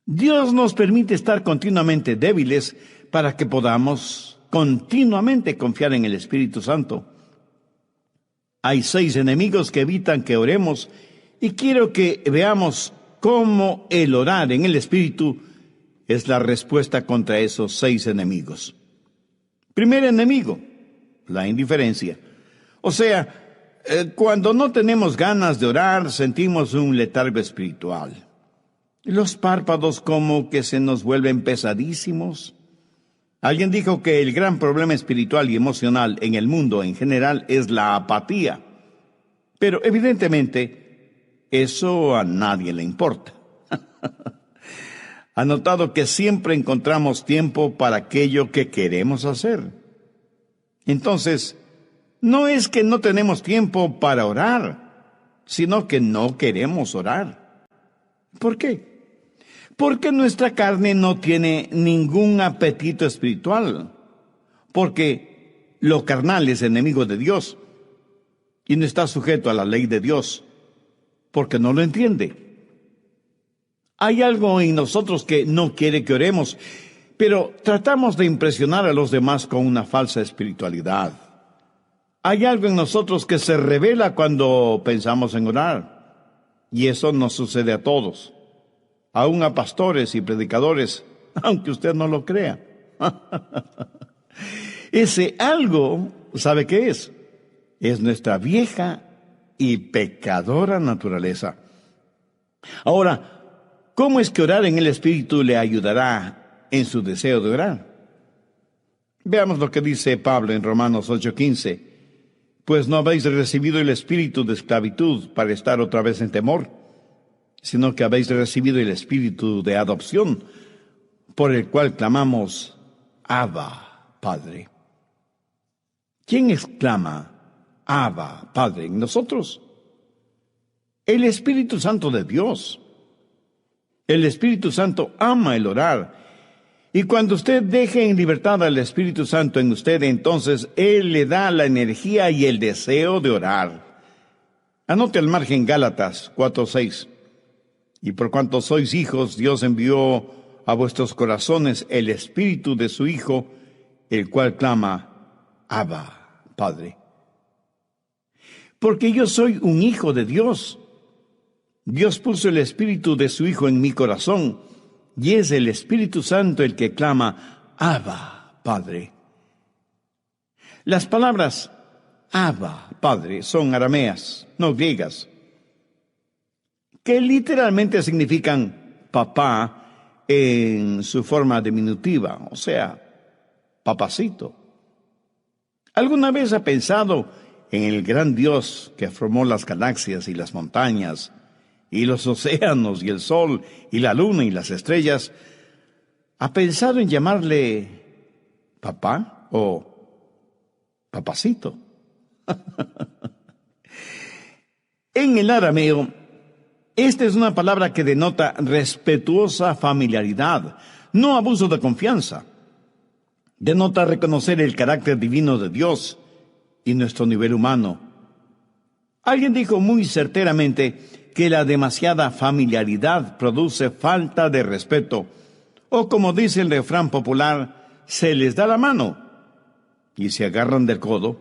Dios nos permite estar continuamente débiles para que podamos continuamente confiar en el Espíritu Santo. Hay 6 enemigos que evitan que oremos y quiero que veamos cómo el orar en el Espíritu es la respuesta contra esos 6 enemigos. Primer enemigo, la indiferencia. O sea, cuando no tenemos ganas de orar, sentimos un letargo espiritual. Los párpados como que se nos vuelven pesadísimos. Alguien dijo que el gran problema espiritual y emocional en el mundo en general es la apatía. Pero evidentemente, eso a nadie le importa. ¿Ha notado que siempre encontramos tiempo para aquello que queremos hacer? Entonces, no es que no tenemos tiempo para orar, sino que no queremos orar. ¿Por qué? Porque nuestra carne no tiene ningún apetito espiritual. Porque lo carnal es enemigo de Dios y no está sujeto a la ley de Dios, porque no lo entiende. Hay algo en nosotros que no quiere que oremos, pero tratamos de impresionar a los demás con una falsa espiritualidad. Hay algo en nosotros que se revela cuando pensamos en orar, y eso nos sucede a todos, aún a pastores y predicadores, aunque usted no lo crea. Ese algo, ¿sabe qué es? Es nuestra vieja y pecadora naturaleza. Ahora, ¿cómo es que orar en el Espíritu le ayudará en su deseo de orar? Veamos lo que dice Pablo en Romanos 8:15. Pues no habéis recibido el espíritu de esclavitud para estar otra vez en temor, sino que habéis recibido el espíritu de adopción, por el cual clamamos, Abba, Padre. ¿Quién exclama, Abba, Padre, en nosotros? El Espíritu Santo de Dios. El Espíritu Santo ama el orar. Y cuando usted deje en libertad al Espíritu Santo en usted, entonces Él le da la energía y el deseo de orar. Anote al margen Gálatas 4:6. Y por cuanto sois hijos, Dios envió a vuestros corazones el Espíritu de su Hijo, el cual clama, Abba, Padre. Porque yo soy un hijo de Dios. Dios puso el Espíritu de su Hijo en mi corazón, y es el Espíritu Santo el que clama, Abba, Padre. Las palabras Abba, Padre, son arameas, no griegas, que literalmente significan papá en su forma diminutiva, o sea, papacito. ¿Alguna vez ha pensado en el gran Dios que formó las galaxias y las montañas, y los océanos y el sol y la luna y las estrellas? ¿Ha pensado en llamarle papá o papacito? En el arameo, esta es una palabra que denota respetuosa familiaridad, no abuso de confianza. Denota reconocer el carácter divino de Dios y nuestro nivel humano. Alguien dijo muy certeramente que la demasiada familiaridad produce falta de respeto, o como dice el refrán popular, se les da la mano y se agarran del codo.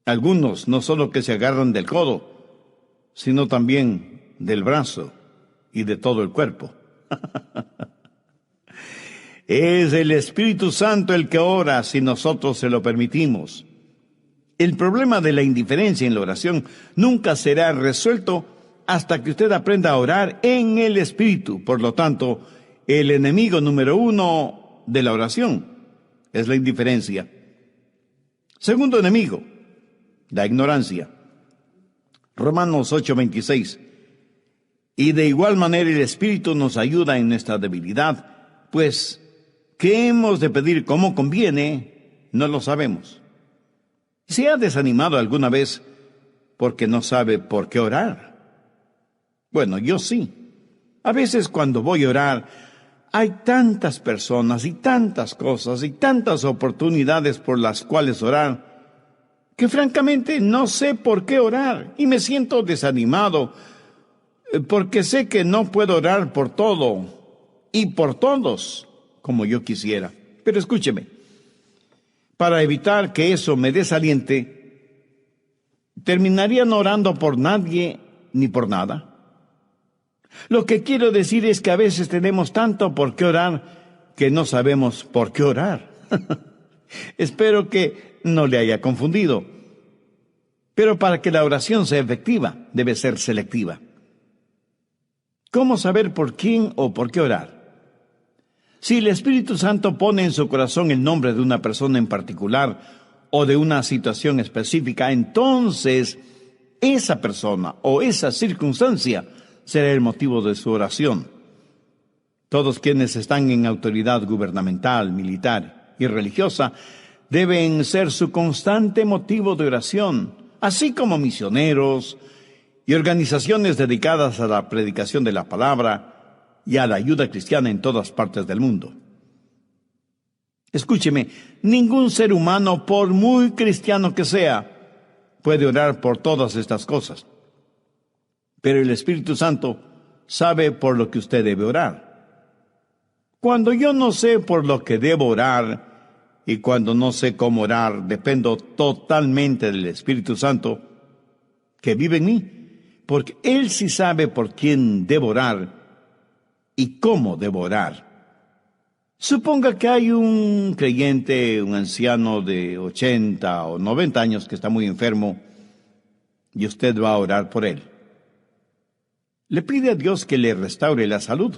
Algunos no solo que se agarran del codo, sino también del brazo y de todo el cuerpo. Es el Espíritu Santo el que ora si nosotros se lo permitimos. El problema de la indiferencia en la oración nunca será resuelto hasta que usted aprenda a orar en el Espíritu. Por lo tanto, el enemigo número 1 de la oración es la indiferencia. Segundo enemigo, la ignorancia. Romanos 8:26. Y de igual manera el Espíritu nos ayuda en nuestra debilidad, pues ¿qué hemos de pedir como conviene? No lo sabemos. ¿Se ha desanimado alguna vez porque no sabe por qué orar. Bueno, yo sí. A veces cuando voy a orar, hay tantas personas y tantas cosas y tantas oportunidades por las cuales orar, que francamente no sé por qué orar y me siento desanimado, porque sé que no puedo orar por todo y por todos como yo quisiera. Pero escúcheme, para evitar que eso me desaliente, terminaría no orando por nadie ni por nada. Lo que quiero decir es que a veces tenemos tanto por qué orar que no sabemos por qué orar. Espero que no le haya confundido. Pero para que la oración sea efectiva, debe ser selectiva. ¿Cómo saber por quién o por qué orar? Si el Espíritu Santo pone en su corazón el nombre de una persona en particular o de una situación específica, entonces esa persona o esa circunstancia será el motivo de su oración. Todos quienes están en autoridad gubernamental, militar y religiosa deben ser su constante motivo de oración, así como misioneros y organizaciones dedicadas a la predicación de la palabra y a la ayuda cristiana en todas partes del mundo. Escúcheme, ningún ser humano, por muy cristiano que sea, puede orar por todas estas cosas. Pero el Espíritu Santo sabe por lo que usted debe orar. Cuando yo no sé por lo que debo orar y cuando no sé cómo orar, dependo totalmente del Espíritu Santo que vive en mí, porque Él sí sabe por quién debo orar y cómo debo orar. Suponga que hay un creyente, un anciano de 80 o 90 años que está muy enfermo y usted va a orar por él. Le pide a Dios que le restaure la salud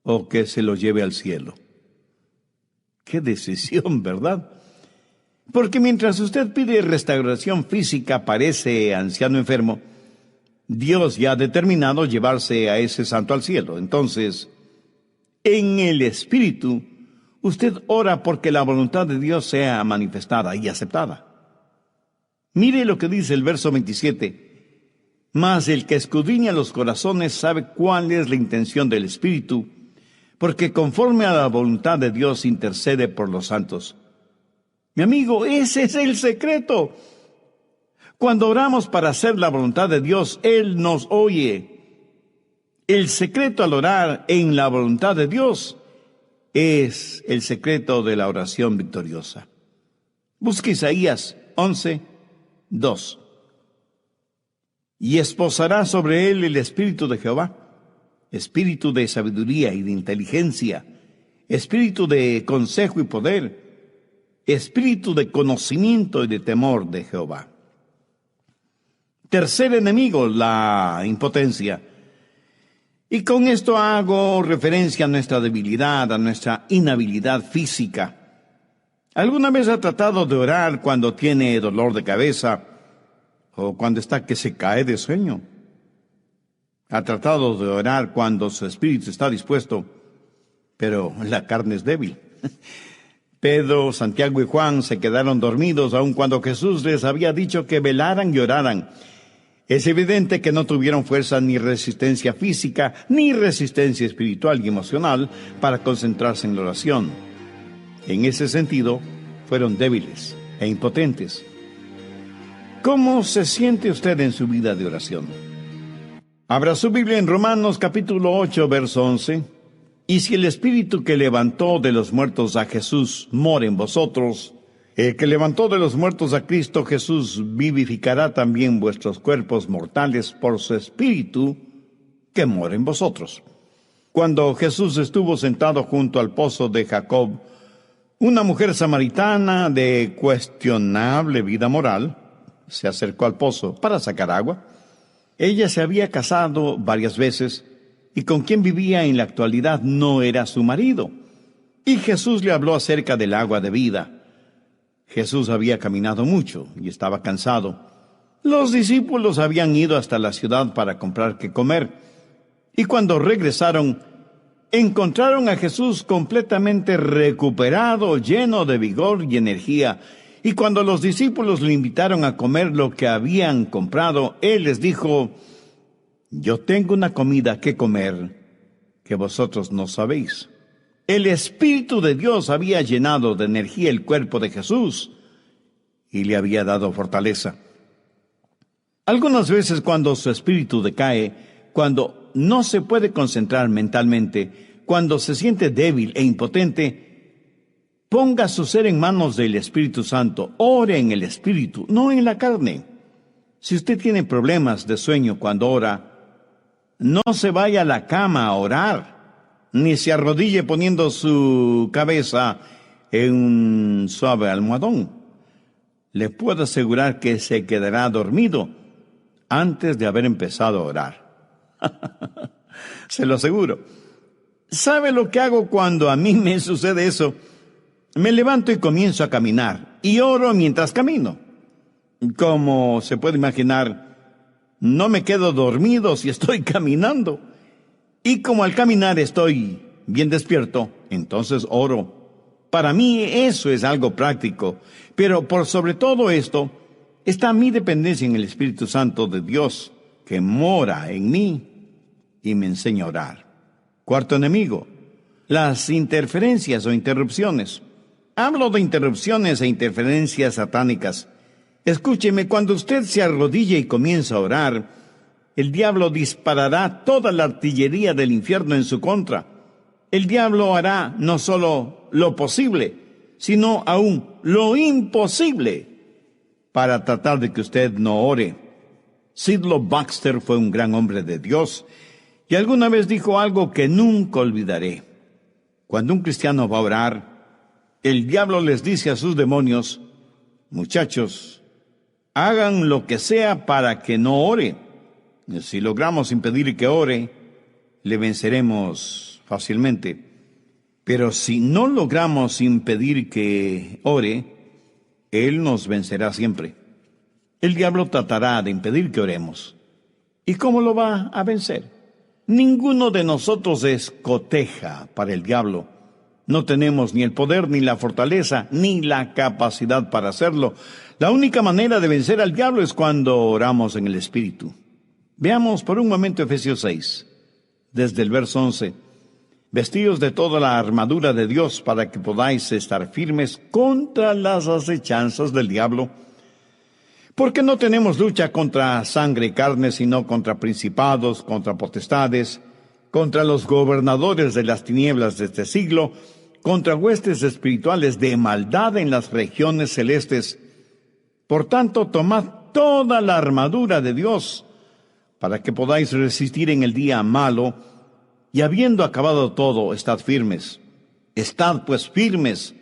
o que se lo lleve al cielo. ¡Qué decisión!, ¿verdad? Porque mientras usted pide restauración física para ese anciano enfermo, Dios ya ha determinado llevarse a ese santo al cielo. Entonces, en el Espíritu, usted ora porque la voluntad de Dios sea manifestada y aceptada. Mire lo que dice el verso 27. Mas el que escudriña los corazones sabe cuál es la intención del Espíritu, porque conforme a la voluntad de Dios intercede por los santos. Mi amigo, ese es el secreto. Cuando oramos para hacer la voluntad de Dios, Él nos oye. El secreto al orar en la voluntad de Dios es el secreto de la oración victoriosa. Busque Isaías 11:2. Y esposará sobre él el espíritu de Jehová, espíritu de sabiduría y de inteligencia, espíritu de consejo y poder, espíritu de conocimiento y de temor de Jehová. Tercer enemigo, la impotencia. Y con esto hago referencia a nuestra debilidad, a nuestra inhabilidad física. ¿Alguna vez ha tratado de orar cuando tiene dolor de cabeza o cuando está que se cae de sueño? ¿Ha tratado de orar cuando su espíritu está dispuesto, pero la carne es débil? Pedro, Santiago y Juan se quedaron dormidos aun cuando Jesús les había dicho que velaran y oraran. Es evidente que no tuvieron fuerza ni resistencia física, ni resistencia espiritual y emocional para concentrarse en la oración. En ese sentido, fueron débiles e impotentes. ¿Cómo se siente usted en su vida de oración? Abra su Biblia en Romanos capítulo 8, verso 11. Y si el Espíritu que levantó de los muertos a Jesús mora en vosotros, el que levantó de los muertos a Cristo Jesús vivificará también vuestros cuerpos mortales por su Espíritu que mora en vosotros. Cuando Jesús estuvo sentado junto al pozo de Jacob, una mujer samaritana de cuestionable vida moral se acercó al pozo para sacar agua. Ella se había casado varias veces y con quien vivía en la actualidad no era su marido. Y Jesús le habló acerca del agua de vida. Jesús había caminado mucho y estaba cansado. Los discípulos habían ido hasta la ciudad para comprar qué comer. Y cuando regresaron, encontraron a Jesús completamente recuperado, lleno de vigor y energía. Y cuando los discípulos le invitaron a comer lo que habían comprado, él les dijo: yo tengo una comida que comer que vosotros no sabéis. El Espíritu de Dios había llenado de energía el cuerpo de Jesús y le había dado fortaleza. Algunas veces cuando su espíritu decae, cuando no se puede concentrar mentalmente, cuando se siente débil e impotente, ponga su ser en manos del Espíritu Santo. Ore en el Espíritu, no en la carne. Si usted tiene problemas de sueño cuando ora, no se vaya a la cama a orar, ni se arrodille poniendo su cabeza en un suave almohadón. Le puedo asegurar que se quedará dormido antes de haber empezado a orar. Se lo aseguro. ¿Sabe lo que hago cuando a mí me sucede eso? Me levanto y comienzo a caminar, y oro mientras camino. Como se puede imaginar, no me quedo dormido si estoy caminando. Y como al caminar estoy bien despierto, entonces oro. Para mí eso es algo práctico. Pero por sobre todo esto, está mi dependencia en el Espíritu Santo de Dios, que mora en mí y me enseña a orar. Cuarto enemigo, las interferencias o interrupciones. Hablo de interrupciones e interferencias satánicas. Escúcheme, cuando usted se arrodilla y comienza a orar, el diablo disparará toda la artillería del infierno en su contra. El diablo hará no solo lo posible, sino aún lo imposible para tratar de que usted no ore. Sidlow Baxter fue un gran hombre de Dios y alguna vez dijo algo que nunca olvidaré. Cuando un cristiano va a orar, el diablo les dice a sus demonios: muchachos, hagan lo que sea para que no ore. Si logramos impedir que ore, le venceremos fácilmente. Pero si no logramos impedir que ore, él nos vencerá siempre. El diablo tratará de impedir que oremos. ¿Y cómo lo va a vencer? Ninguno de nosotros es coteja para el diablo. No tenemos ni el poder, ni la fortaleza, ni la capacidad para hacerlo. La única manera de vencer al diablo es cuando oramos en el Espíritu. Veamos por un momento Efesios 6, desde el verso 11. Vestíos de toda la armadura de Dios para que podáis estar firmes contra las acechanzas del diablo. Porque no tenemos lucha contra sangre y carne, sino contra principados, contra potestades, contra los gobernadores de las tinieblas de este siglo, contra huestes espirituales de maldad en las regiones celestes. Por tanto, tomad toda la armadura de Dios, para que podáis resistir en el día malo, y habiendo acabado todo, estad firmes. Estad pues firmes,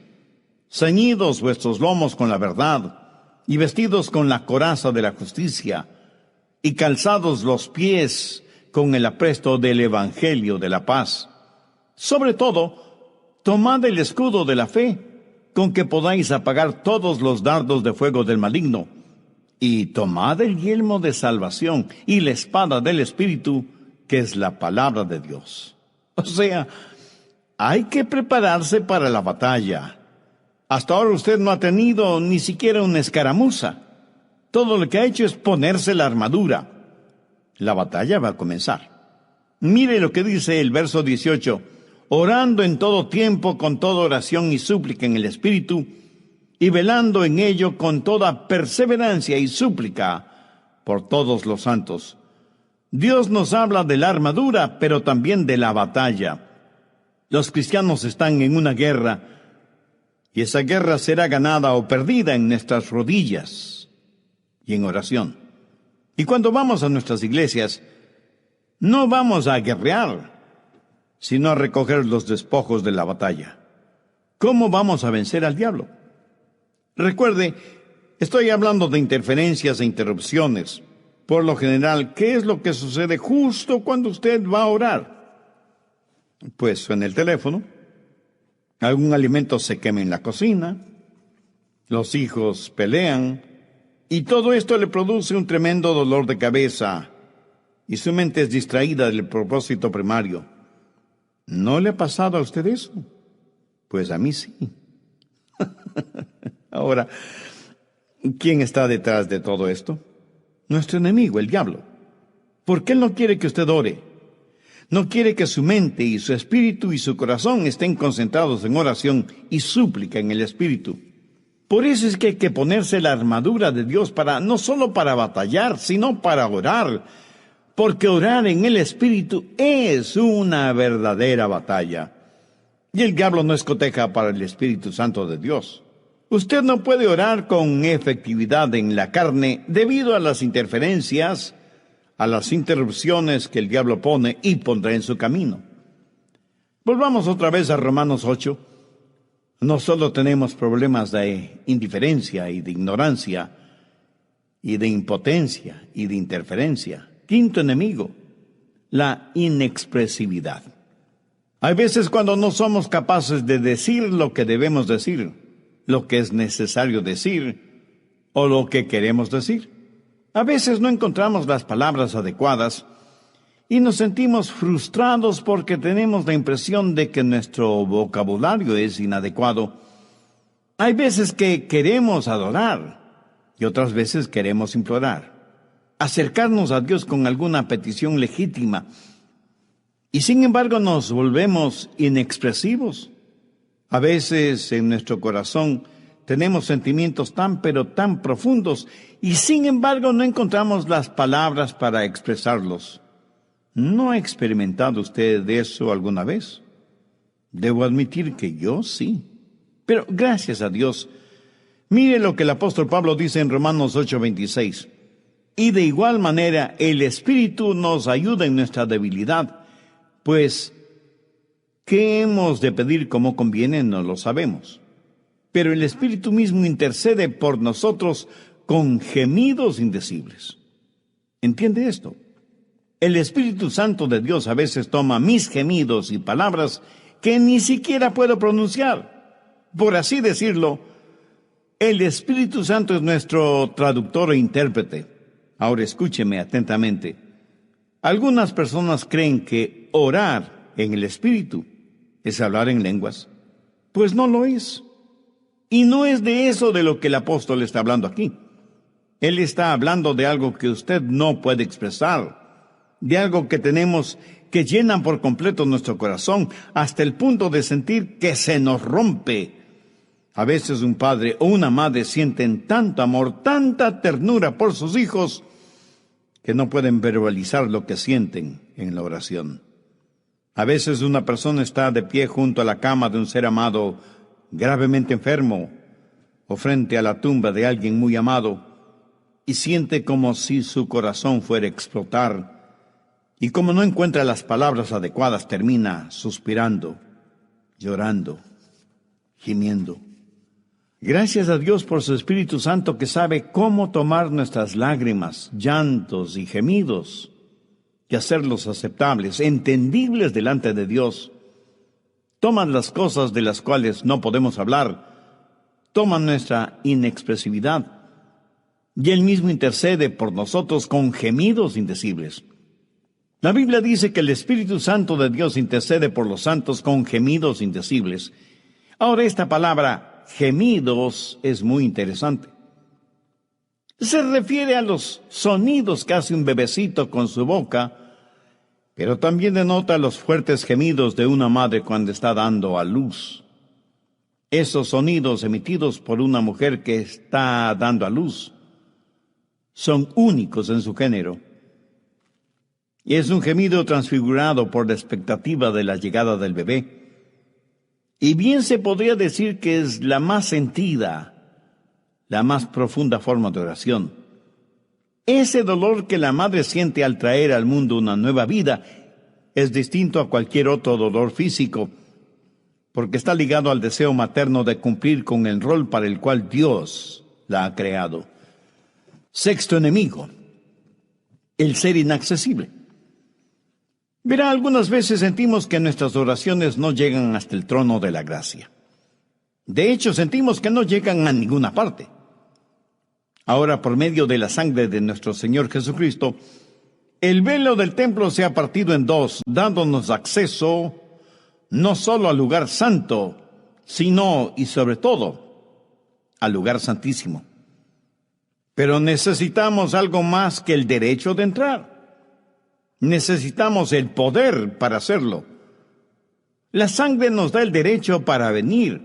ceñidos vuestros lomos con la verdad, y vestidos con la coraza de la justicia, y calzados los pies con el apresto del evangelio de la paz. Sobre todo, tomad el escudo de la fe, con que podáis apagar todos los dardos de fuego del maligno, y tomad el yelmo de salvación y la espada del Espíritu, que es la palabra de Dios. O sea, hay que prepararse para la batalla. Hasta ahora usted no ha tenido ni siquiera una escaramuza. Todo lo que ha hecho es ponerse la armadura. La batalla va a comenzar. Mire lo que dice el verso 18. Orando en todo tiempo con toda oración y súplica en el Espíritu, y velando en ello con toda perseverancia y súplica por todos los santos. Dios nos habla de la armadura, pero también de la batalla. Los cristianos están en una guerra, y esa guerra será ganada o perdida en nuestras rodillas y en oración. Y cuando vamos a nuestras iglesias, no vamos a guerrear, sino a recoger los despojos de la batalla. ¿Cómo vamos a vencer al diablo? Recuerde, estoy hablando de interferencias e interrupciones. Por lo general, ¿qué es lo que sucede justo cuando usted va a orar? Pues suena el teléfono, algún alimento se quema en la cocina, los hijos pelean, y todo esto le produce un tremendo dolor de cabeza, y su mente es distraída del propósito primario. ¿No le ha pasado a usted eso? Pues a mí sí. Ahora, ¿quién está detrás de todo esto? Nuestro enemigo, el diablo. Porque él no quiere que usted ore. No quiere que su mente y su espíritu y su corazón estén concentrados en oración y súplica en el espíritu. Por eso es que hay que ponerse la armadura de Dios no solo para batallar, sino para orar. Porque orar en el espíritu es una verdadera batalla. Y el diablo no escoteja para el Espíritu Santo de Dios. Usted no puede orar con efectividad en la carne debido a las interferencias, a las interrupciones que el diablo pone y pondrá en su camino. Volvamos otra vez a Romanos 8. No solo tenemos problemas de indiferencia y de ignorancia, y de impotencia y de interferencia. Quinto enemigo, la inexpresividad. Hay veces cuando no somos capaces de decir lo que debemos decir, lo que es necesario decir o lo que queremos decir. A veces no encontramos las palabras adecuadas y nos sentimos frustrados porque tenemos la impresión de que nuestro vocabulario es inadecuado. Hay veces que queremos adorar y otras veces queremos implorar, acercarnos a Dios con alguna petición legítima. Y sin embargo nos volvemos inexpresivos. A veces en nuestro corazón tenemos sentimientos pero tan profundos y sin embargo no encontramos las palabras para expresarlos. ¿No ha experimentado usted eso alguna vez? Debo admitir que yo sí. Pero gracias a Dios, mire lo que el apóstol Pablo dice en Romanos 8:26. Y de igual manera el Espíritu nos ayuda en nuestra debilidad. Pues, ¿qué hemos de pedir como conviene? No lo sabemos. Pero el Espíritu mismo intercede por nosotros con gemidos indecibles. ¿Entiende esto? El Espíritu Santo de Dios a veces toma mis gemidos y palabras que ni siquiera puedo pronunciar. Por así decirlo, el Espíritu Santo es nuestro traductor e intérprete. Ahora escúcheme atentamente. Algunas personas creen que orar en el Espíritu es hablar en lenguas. Pues no lo es. Y no es de eso de lo que el apóstol está hablando aquí. Él está hablando de algo que usted no puede expresar, de algo que tenemos que llenan por completo nuestro corazón hasta el punto de sentir que se nos rompe. A veces un padre o una madre sienten tanto amor, tanta ternura por sus hijos, que no pueden verbalizar lo que sienten en la oración. A veces una persona está de pie junto a la cama de un ser amado gravemente enfermo o frente a la tumba de alguien muy amado y siente como si su corazón fuera a explotar y como no encuentra las palabras adecuadas termina suspirando, llorando, gimiendo. Gracias a Dios por su Espíritu Santo que sabe cómo tomar nuestras lágrimas, llantos y gemidos y hacerlos aceptables, entendibles delante de Dios. Toman las cosas de las cuales no podemos hablar, toman nuestra inexpresividad y Él mismo intercede por nosotros con gemidos indecibles. La Biblia dice que el Espíritu Santo de Dios intercede por los santos con gemidos indecibles. Ahora esta palabra gemidos es muy interesante. Se refiere a los sonidos que hace un bebecito con su boca, pero también denota los fuertes gemidos de una madre cuando está dando a luz. Esos sonidos emitidos por una mujer que está dando a luz son únicos en su género. Y es un gemido transfigurado por la expectativa de la llegada del bebé. Y bien se podría decir que es la más sentida, la más profunda forma de oración. Ese dolor que la madre siente al traer al mundo una nueva vida es distinto a cualquier otro dolor físico, porque está ligado al deseo materno de cumplir con el rol para el cual Dios la ha creado. Sexto enemigo, el ser inaccesible. Verá, algunas veces sentimos que nuestras oraciones no llegan hasta el trono de la gracia. De hecho, sentimos que no llegan a ninguna parte. Ahora, por medio de la sangre de nuestro Señor Jesucristo, el velo del templo se ha partido en dos, dándonos acceso no solo al lugar santo, sino y sobre todo al lugar santísimo. Pero necesitamos algo más que el derecho de entrar. Necesitamos el poder para hacerlo. La sangre nos da el derecho para venir,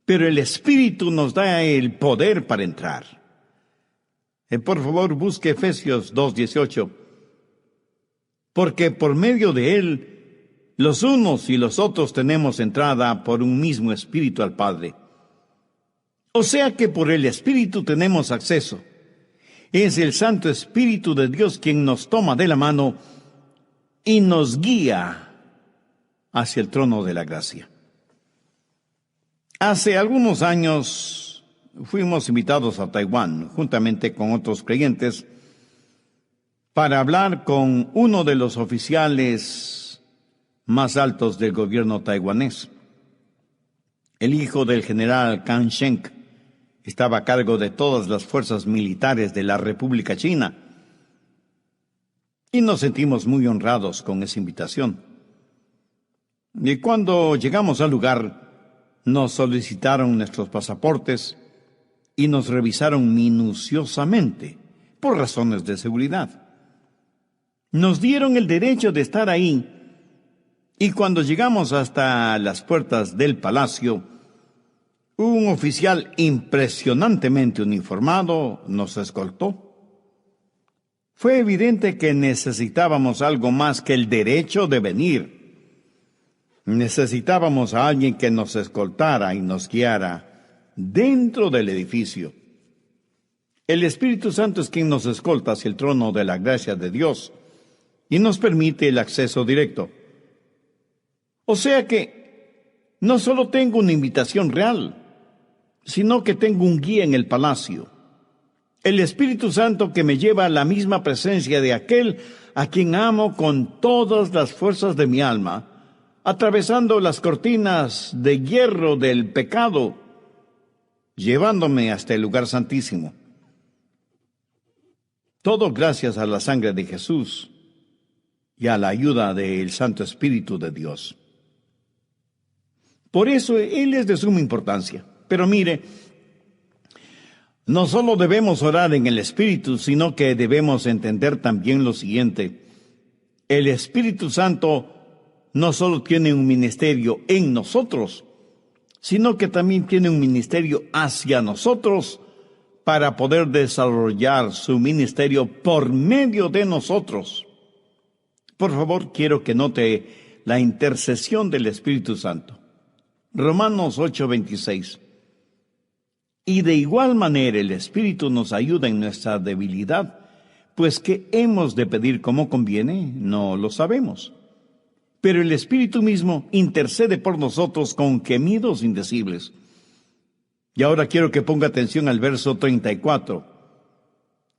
pero el Espíritu nos da el poder para entrar. Por favor, busque Efesios 2:18. Porque por medio de él, los unos y los otros tenemos entrada por un mismo Espíritu al Padre. O sea que por el Espíritu tenemos acceso. Es el Santo Espíritu de Dios quien nos toma de la mano y nos guía hacia el trono de la gracia. Hace algunos años fuimos invitados a Taiwán, juntamente con otros creyentes, para hablar con uno de los oficiales más altos del gobierno taiwanés. El hijo del general Kang Sheng estaba a cargo de todas las fuerzas militares de la República China. Y nos sentimos muy honrados con esa invitación. Y cuando llegamos al lugar, nos solicitaron nuestros pasaportes y nos revisaron minuciosamente por razones de seguridad. Nos dieron el derecho de estar ahí y cuando llegamos hasta las puertas del palacio, un oficial impresionantemente uniformado nos escoltó. Fue evidente que necesitábamos algo más que el derecho de venir. Necesitábamos a alguien que nos escoltara y nos guiara dentro del edificio. El Espíritu Santo es quien nos escolta hacia el trono de la gracia de Dios y nos permite el acceso directo. O sea que no solo tengo una invitación real, sino que tengo un guía en el palacio. El Espíritu Santo que me lleva a la misma presencia de aquel a quien amo con todas las fuerzas de mi alma, atravesando las cortinas de hierro del pecado, llevándome hasta el lugar santísimo. Todo gracias a la sangre de Jesús y a la ayuda del Santo Espíritu de Dios. Por eso Él es de suma importancia. Pero mire, no solo debemos orar en el Espíritu, sino que debemos entender también lo siguiente. El Espíritu Santo no solo tiene un ministerio en nosotros, sino que también tiene un ministerio hacia nosotros para poder desarrollar su ministerio por medio de nosotros. Por favor, quiero que note la intercesión del Espíritu Santo. Romanos 8:26. Y de igual manera el Espíritu nos ayuda en nuestra debilidad, pues ¿qué hemos de pedir como conviene? No lo sabemos. Pero el Espíritu mismo intercede por nosotros con gemidos indecibles. Y ahora quiero que ponga atención al verso 34.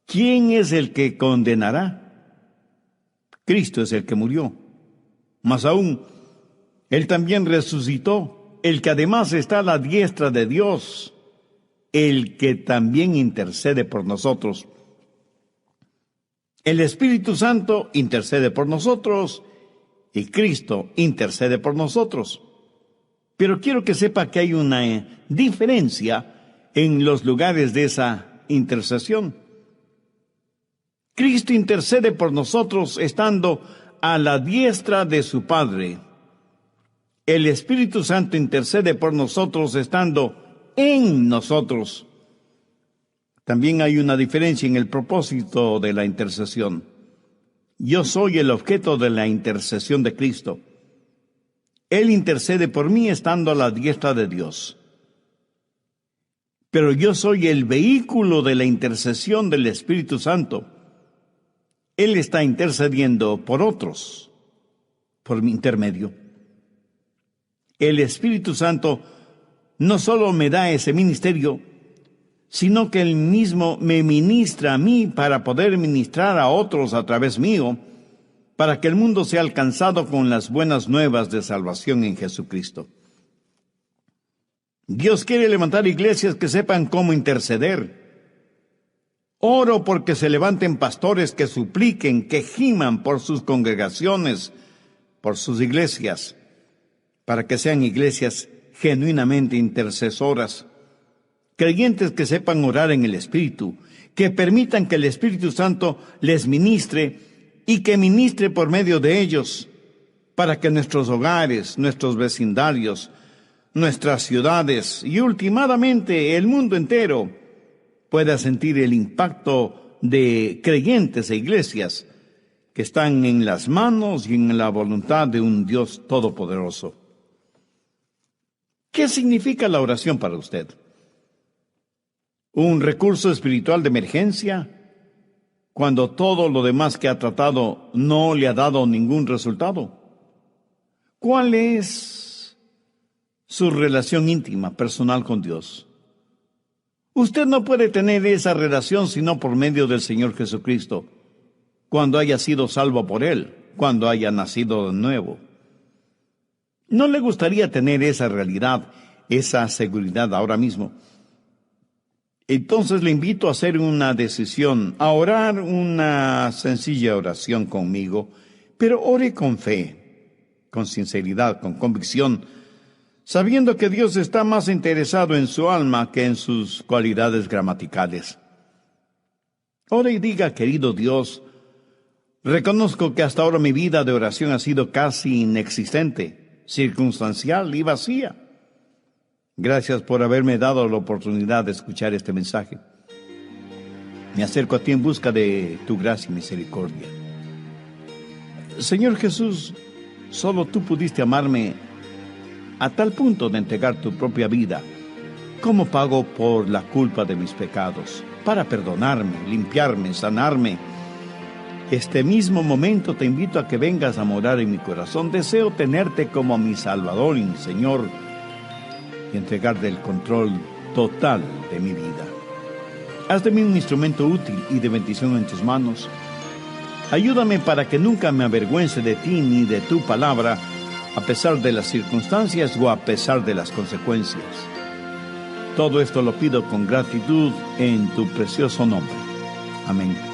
¿Quién es el que condenará? Cristo es el que murió. Más aún, Él también resucitó, el que además está a la diestra de Dios, el que también intercede por nosotros. El Espíritu Santo intercede por nosotros y Cristo intercede por nosotros. Pero quiero que sepa que hay una diferencia en los lugares de esa intercesión. Cristo intercede por nosotros estando a la diestra de su Padre. El Espíritu Santo intercede por nosotros estando en nosotros. También hay una diferencia en el propósito de la intercesión. Yo soy el objeto de la intercesión de Cristo. Él intercede por mí estando a la diestra de Dios. Pero yo soy el vehículo de la intercesión del Espíritu Santo. Él está intercediendo por otros, por mi intermedio. El Espíritu Santo no solo me da ese ministerio, sino que Él mismo me ministra a mí para poder ministrar a otros a través mío, para que el mundo sea alcanzado con las buenas nuevas de salvación en Jesucristo. Dios quiere levantar iglesias que sepan cómo interceder. Oro porque se levanten pastores que supliquen, que giman por sus congregaciones, por sus iglesias, para que sean iglesias genuinamente intercesoras, creyentes que sepan orar en el Espíritu, que permitan que el Espíritu Santo les ministre y que ministre por medio de ellos, para que nuestros hogares, nuestros vecindarios, nuestras ciudades y últimamente el mundo entero pueda sentir el impacto de creyentes e iglesias que están en las manos y en la voluntad de un Dios todopoderoso. ¿Qué significa la oración para usted? ¿Un recurso espiritual de emergencia cuando todo lo demás que ha tratado no le ha dado ningún resultado? ¿Cuál es su relación íntima, personal con Dios? Usted no puede tener esa relación sino por medio del Señor Jesucristo, cuando haya sido salvo por Él, cuando haya nacido de nuevo. ¿No le gustaría tener esa realidad, esa seguridad ahora mismo? Entonces le invito a hacer una decisión, a orar una sencilla oración conmigo, pero ore con fe, con sinceridad, con convicción, sabiendo que Dios está más interesado en su alma que en sus cualidades gramaticales. Ore y diga: querido Dios, reconozco que hasta ahora mi vida de oración ha sido casi inexistente, circunstancial y vacía. Gracias por haberme dado la oportunidad de escuchar este mensaje. Me acerco a ti en busca de tu gracia y misericordia. Señor Jesús, solo tú pudiste amarme a tal punto de entregar tu propia vida como pago por la culpa de mis pecados, para perdonarme, limpiarme, sanarme. Este mismo momento te invito a que vengas a morar en mi corazón. Deseo tenerte como mi Salvador y mi Señor y entregarte el control total de mi vida. Haz de mí un instrumento útil y de bendición en tus manos. Ayúdame para que nunca me avergüence de ti ni de tu palabra, a pesar de las circunstancias o a pesar de las consecuencias. Todo esto lo pido con gratitud en tu precioso nombre. Amén.